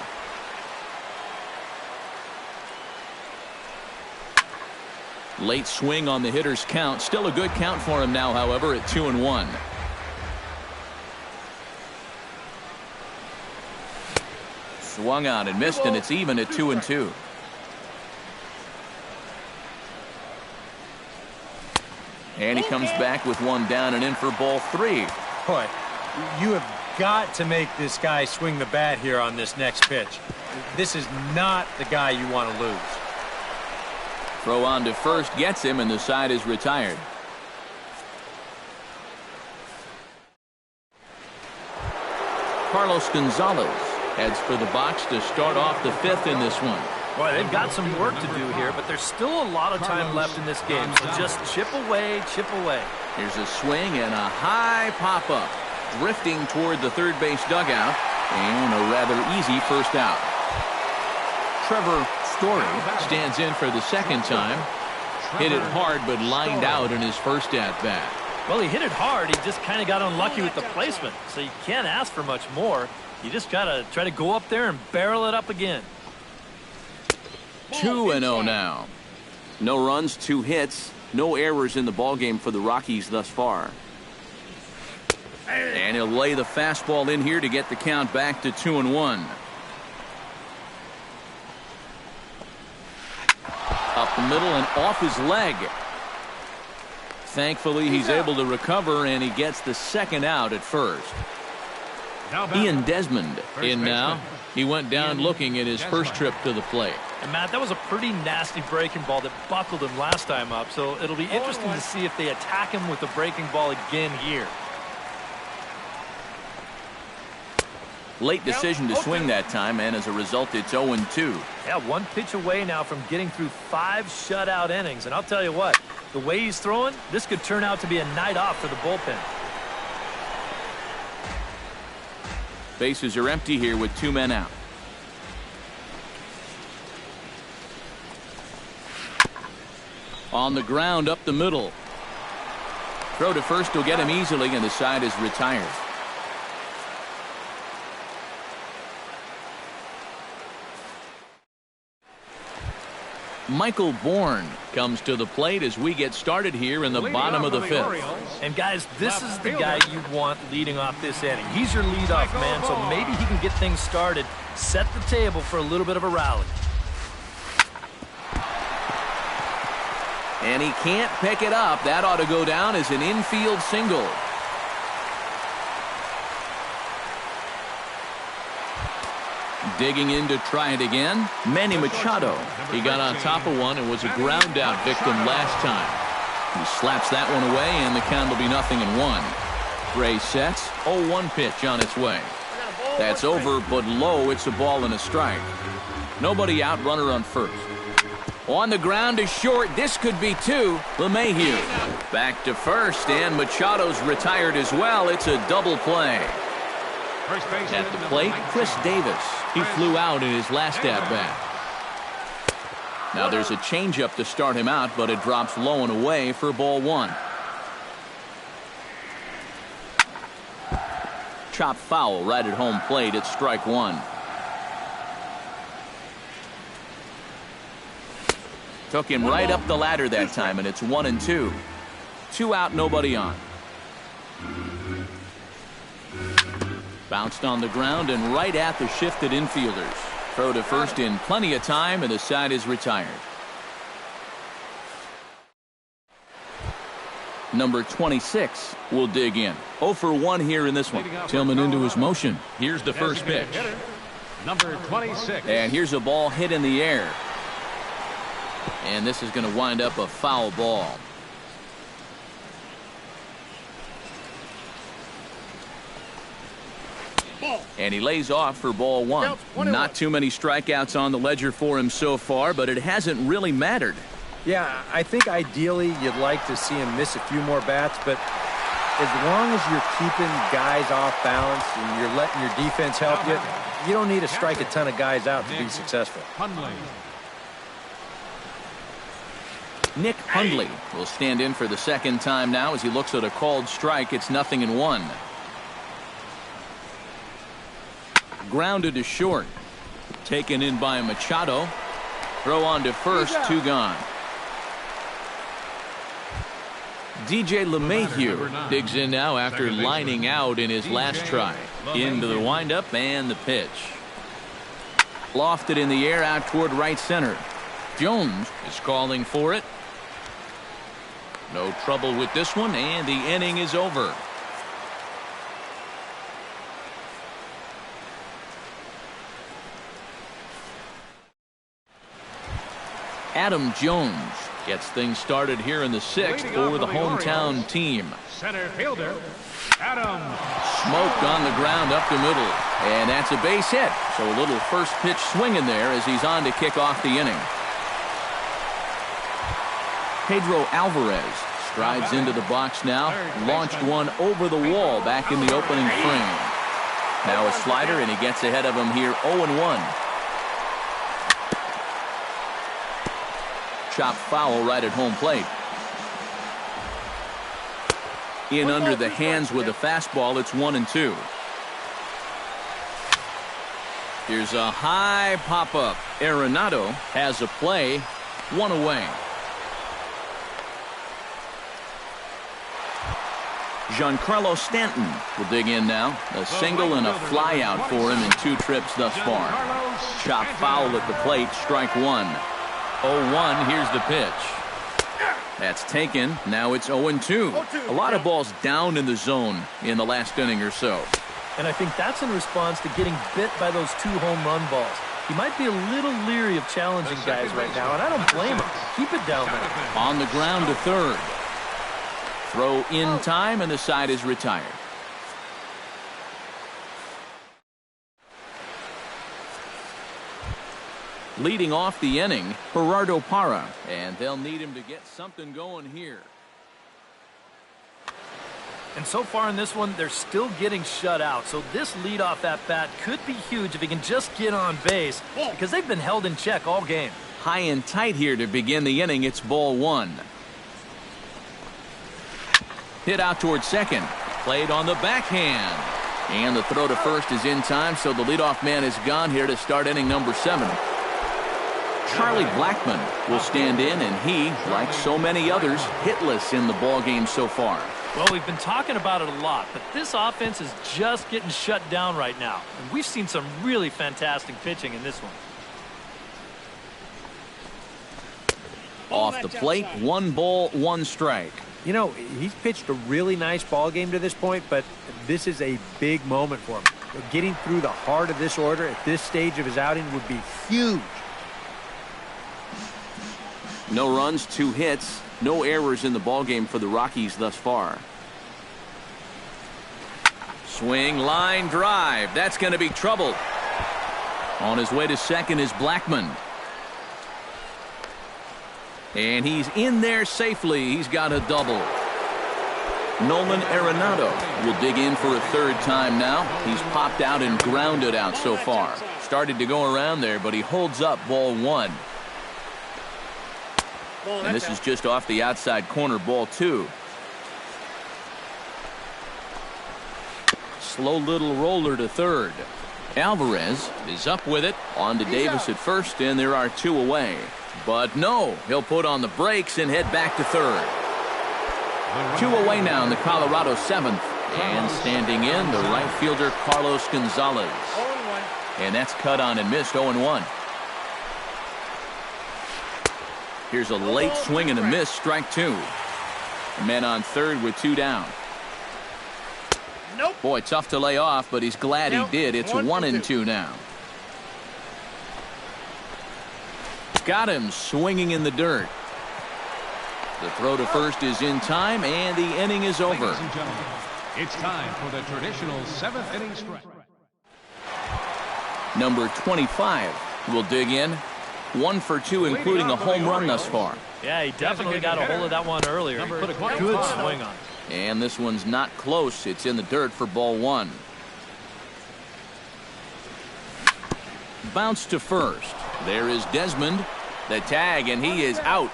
Late swing on the hitter's count. Still a good count for him now, however, at 2-1. Swung on and missed, and it's even at 2-2. And he comes back with one down and in for ball 3. Boy, you have got to make this guy swing the bat here on this next pitch. This is not the guy you want to lose. Throw on to first gets him, and the side is retired. Carlos Gonzalez heads for the box to start off the 5th in this one. Boy, they've got some work to do here, but there's still a lot of time left in this game, so just chip away, chip away. Here's a swing and a high pop-up, drifting toward the third base dugout, and a rather easy first out. Trevor Story stands in for the second time. Hit it hard, but lined out in his first at-bat. Well, he hit it hard. He just kind of got unlucky with the placement, so you can't ask for much more. You just got to try to go up there and barrel it up again. 2-0 now. No runs, 2 hits, no errors in the ballgame for the Rockies thus far. And he'll lay the fastball in here to get the count back to 2-1. Up the middle and off his leg. Thankfully, he's able to recover, and he gets the second out at first. Ian Desmond in now. He went down looking at his first trip to the plate. And Matt, that was a pretty nasty breaking ball that buckled him last time up, so it'll be interesting to see if they attack him with the breaking ball again here. Late decision to swing that time, and as a result, it's 0-2. Yeah, 1 pitch away now from getting through 5 shutout innings. And I'll tell you what, the way he's throwing, this could turn out to be a night off for the bullpen. Bases are empty here with 2 men out. On the ground up the middle. Throw to first will get him easily, and the side is retired. Michael Bourne comes to the plate as we get started here in the bottom of the 5th. And guys, this is the guy you want leading off this inning. He's your leadoff man, so maybe he can get things started, set the table for a little bit of a rally. And he can't pick it up. That ought to go down as an infield single. Digging in to try it again, Manny Machado. He got on top of one and was a ground out victim last time. He slaps that one away, and the count will be 0-1. Gray sets, 0-1 pitch on its way. That's over, but low. It's a ball and a strike. Nobody out, runner on first. On the ground is short. This could be 2. LeMahieu back to first, and Machado's retired as well. It's a double play. At the plate, Chris Davis. He flew out in his last at-bat. Now there's a changeup to start him out, but it drops low and away for ball 1. Chop foul right at home plate. It's strike 1. Took him right up the ladder that time, and it's 1-2. 2 out, nobody on. Bounced on the ground and right at the shifted infielders. Throw to first in plenty of time, and the side is retired. Number 26 will dig in. 0 for 1 here in this one. Tillman into his motion. Here's the first pitch. Number 26. And here's a ball hit in the air. And this is going to wind up a foul ball. And he lays off for ball 1. Not too many strikeouts on the ledger for him so far, but it hasn't really mattered. Yeah, I think ideally you'd like to see him miss a few more bats, but as long as you're keeping guys off balance and you're letting your defense help you, you don't need to strike a ton of guys out to be successful. Nick Hundley will stand in for the second time now as he looks at a called strike. It's 0-1. Grounded to short. Taken in by Machado. Throw on to first. 2 gone. DJ LeMahieu digs in now after lining out in his last try. Into the windup and the pitch. Lofted in the air out toward right center. Jones is calling for it. No trouble with this one, and the inning is over. Adam Jones gets things started here in the 6th for the hometown team. Center fielder, Adam. Smoked on the ground up the middle, and that's a base hit. So a little first pitch swing in there as he's on to kick off the inning. Pedro Alvarez strides into the box now, launched one over the wall back in the opening frame. Now a slider, and he gets ahead of him here 0-1. Chopped foul right at home plate. In under the hands with a fastball, it's 1-2. Here's a high pop-up. Arenado has a play, 1 away. Giancarlo Stanton will dig in now. A single and a fly out for him in 2 trips thus far. Chopped foul at the plate, strike 1. 0-1, here's the pitch. That's taken. Now it's 0-2. A lot of balls down in the zone in the last inning or so. And I think that's in response to getting bit by those 2 home run balls. He might be a little leery of challenging guys right now, and I don't blame him. Keep it down there. On the ground to third. Throw in time, and the side is retired. Leading off the inning, Gerardo Parra, and they'll need him to get something going here. And so far in this one, they're still getting shut out. So this leadoff at bat could be huge if he can just get on base, because they've been held in check all game. High and tight here to begin the inning. It's ball 1. Hit out towards second. Played on the backhand. And the throw to first is in time, so the leadoff man is gone here to start inning number 7. Charlie Blackmon will stand in, and he, like so many others, hitless in the ballgame so far. Well, we've been talking about it a lot, but this offense is just getting shut down right now. And we've seen some really fantastic pitching in this one. Off the plate, 1 ball, 1 strike. You know, he's pitched a really nice ball game to this point, but this is a big moment for him. Getting through the heart of this order at this stage of his outing would be huge. No runs, 2 hits, no errors in the ballgame for the Rockies thus far. Swing, line drive. That's going to be trouble. On his way to second is Blackmon. And he's in there safely. He's got a double. Nolan Arenado will dig in for a 3rd time now. He's popped out and grounded out so far. Started to go around there, but he holds up ball 1. And this is just off the outside corner, ball 2. Slow little roller to third. Alvarez is up with it. On to Davis at first, and there are 2 away. But no, he'll put on the brakes and head back to third. 2 away now in the Colorado 7th. And standing in, the right fielder, Carlos Gonzalez. And that's cut on and missed, 0-1. Here's a late swing and a miss, strike 2. Men on third with 2 down. Nope. Boy, tough to lay off, but he's glad he did. It's 1-2 now. Got him swinging in the dirt. The throw to first is in time, and the inning is over. Ladies and gentlemen, it's time for the traditional 7th inning stretch. Number 25 will dig in. 1 for 2, including a home run thus far. Yeah, he definitely got a hold of that one earlier. He put a good swing on it. And this one's not close. It's in the dirt for ball 1. Bounce to first. There is Desmond. The tag, and he is out.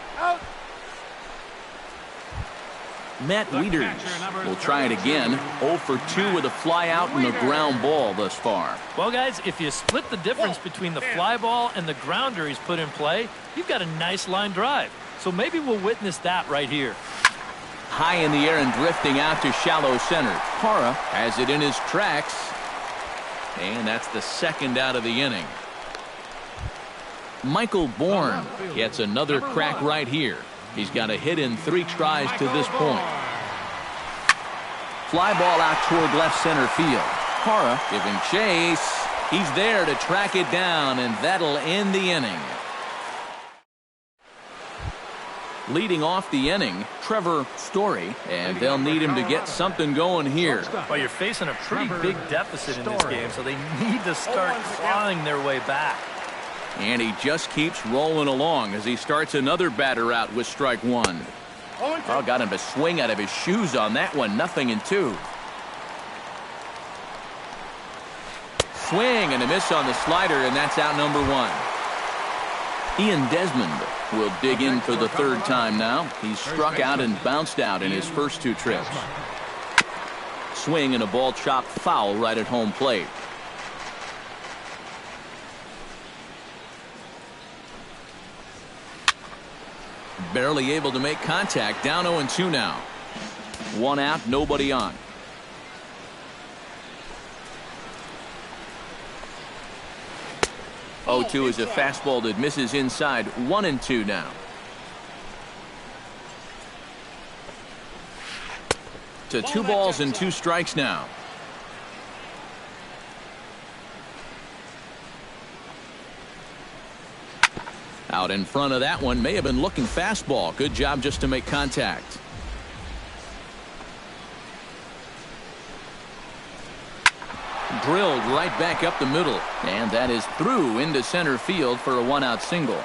Matt Wieters will try it again. 0 for 2 with a fly out and a ground ball thus far. Well, guys, if you split the difference between the fly ball and the grounder he's put in play, you've got a nice line drive. So maybe we'll witness that right here. High in the air and drifting out to shallow center. Parra has it in his tracks. And that's the 2nd out of the inning. Michael Bourne gets another crack right here. He's got a hit in 3 tries to this point. Fly ball out toward left center field. Hara giving chase. He's there to track it down, and that'll end the inning. Leading off the inning, Trevor Story, and they'll need him to get something going here. Well, you're facing a pretty big deficit in this game, so they need to start clawing their way back. And he just keeps rolling along as he starts another batter out with strike 1. Oh, got him to swing out of his shoes on that one. 0-2. Swing and a miss on the slider, and that's out number 1. Ian Desmond will dig in for the 3rd time now. He's struck out and bounced out in his first 2 trips. Swing and a ball chopped foul right at home plate. Barely able to make contact. Down 0-2 now. 1 out, nobody on. 0-2 is a fastball that misses inside. 1-2 now. To 2 balls and 2 strikes now. Out in front of that one. May have been looking fastball. Good job just to make contact. Drilled right back up the middle, and that is through into center field for a 1-out single.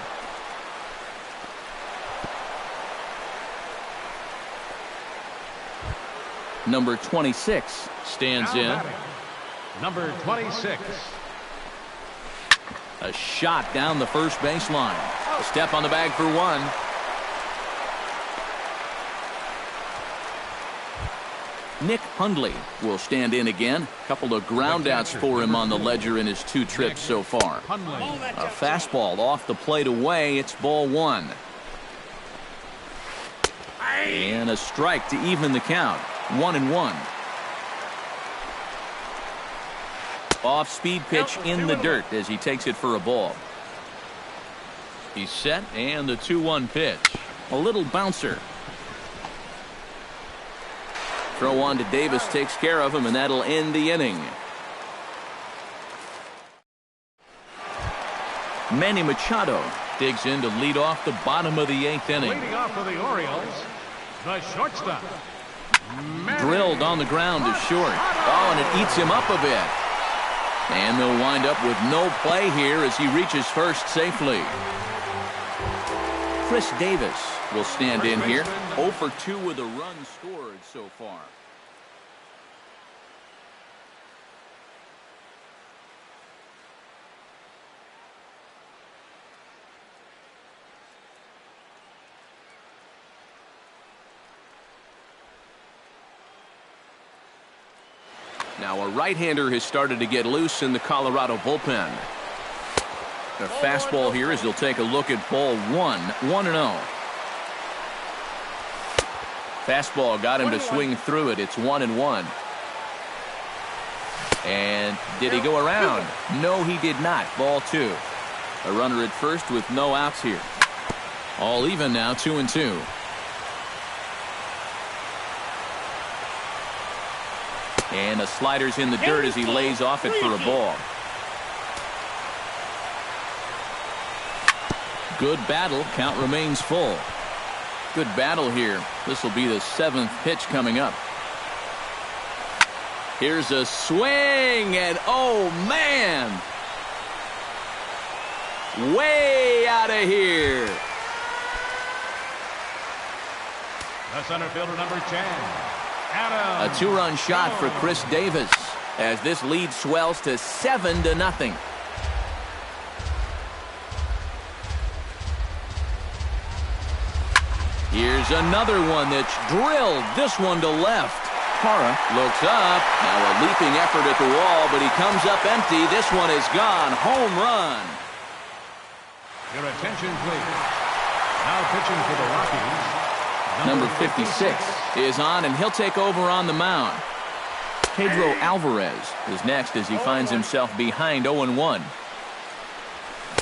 Number 26 stands in. Number 26. A shot down the first baseline. A step on the bag for 1. Nick Hundley will stand in again. A couple of groundouts for him on the ledger in his 2 trips so far. A fastball off the plate away. It's ball 1. And a strike to even the count. 1-1. Off speed pitch in the dirt as he takes it for a ball. He's set, and the 2-1 pitch. A little bouncer. Throw on to Davis takes care of him, and that'll end the inning. Manny Machado digs in to lead off the bottom of the 8th inning. Leading off for the Orioles, the shortstop. Drilled on the ground to short. Oh, and it eats him up a bit. And they'll wind up with no play here as he reaches first safely. Chris Davis will stand in here. 0 for 2 with a run scored so far. Now a right-hander has started to get loose in the Colorado bullpen. A fastball here as he'll take a look at ball 1. 1-0. Fastball got him to swing through it. It's 1-1. And did he go around? No, he did not. Ball 2. A runner at first with no outs here. All even now, 2-2. And the slider's in the dirt as he lays off it for a ball. Good battle. Count remains full. Good battle here. This will be the 7th pitch coming up. Here's a swing, and oh man, way out of here. The center fielder, number 10. A 2-run shot for Chris Davis as this lead swells to 7-0. Here's another one that's drilled. This one to left. Hara looks up. Now a leaping effort at the wall, but he comes up empty. This one is gone. Home run. Your attention, please. Now pitching for the Rockies. Number 56 is on, and he'll take over on the mound. Pedro Alvarez is next as he finds himself behind 0-1.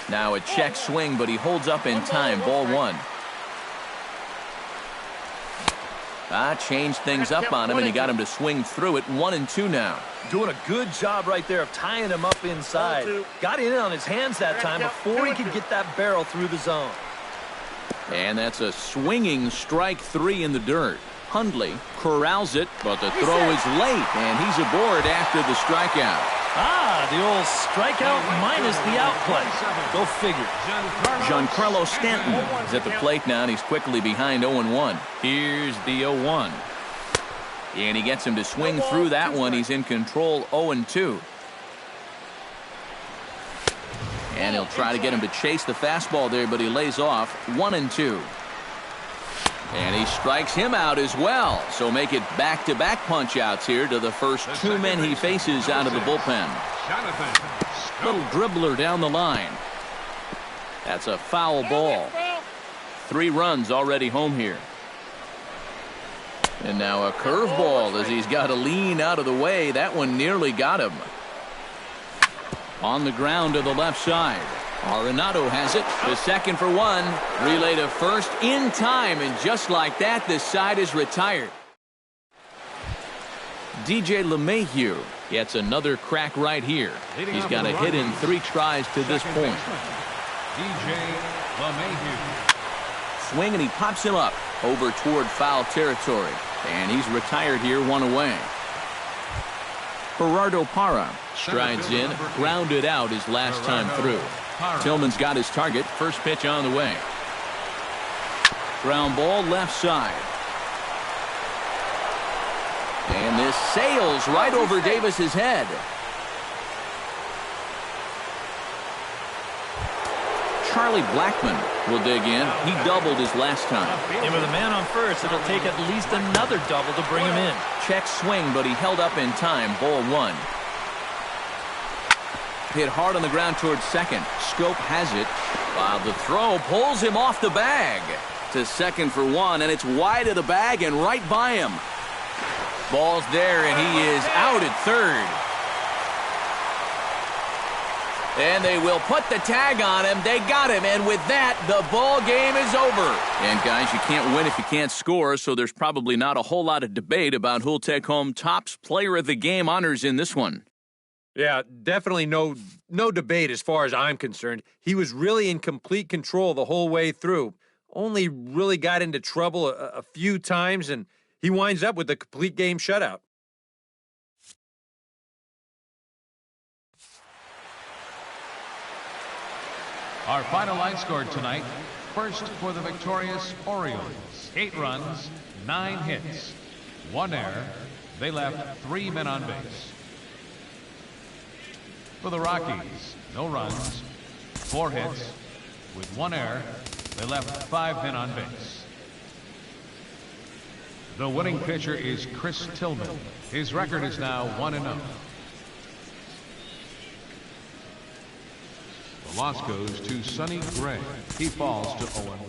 Now a check swing, but he holds up in time. Ball 1. Changed things up on him, and he got him to swing through it. 1-2 now. Doing a good job right there of tying him up inside. Got in on his hands that time before he could get that barrel through the zone. And that's a swinging strike 3 in the dirt. Hundley corrals it, but the throw is late, and he's aboard after the strikeout. The old strikeout minus the outplay. Go figure. Giancarlo Stanton is at the plate now, and he's quickly behind 0-1. Here's the 0-1. And he gets him to swing through that one. He's in control 0-2. And he'll try to get him to chase the fastball there, but he lays off 1-2. And he strikes him out as well. So make it back-to-back punch-outs here to the first 2 men he faces out of the bullpen. Little dribbler down the line. That's a foul ball. 3 runs already home here. And now a curveball as he's got to lean out of the way. That one nearly got him. On the ground to the left side. Arenado has it to second for 1. Relay to first in time, and just like that, this side is retired. DJ LeMahieu gets another crack right here. He's got a hit in 3 tries to this point. DJ LeMahieu. Swing, and he pops him up over toward foul territory. And he's retired here, 1 away. Gerardo Parra strides in, grounded out his last time through. Tillman's got his target. First pitch on the way. Ground ball left side. And this sails right over Davis's head. Charlie Blackmon will dig in. He doubled his last time. And with a man on first, it'll take at least another double to bring him in. Check swing, but he held up in time. Ball 1. Hit hard on the ground towards second. Scope has it, while the throw pulls him off the bag. To second for 1, and it's wide of the bag and right by him. Ball's there, and he is out at third. And they will put the tag on him. They got him, and with that, the ball game is over. And guys, you can't win if you can't score, so there's probably not a whole lot of debate about who'll take home Topps Player of the Game honors in this one. Yeah, definitely no debate as far as I'm concerned. He was really in complete control the whole way through. Only really got into trouble a few times, and he winds up with a complete game shutout. Our final line score tonight. First for the victorious Orioles. 8 runs, 9 hits, 1 error. They left 3 men on base. For the Rockies, no runs, 4 hits, with 1 error. They left 5 men on base. The winning pitcher is Chris Tillman. His record is now 1-0. The loss goes to Sonny Gray. He falls to 0-1.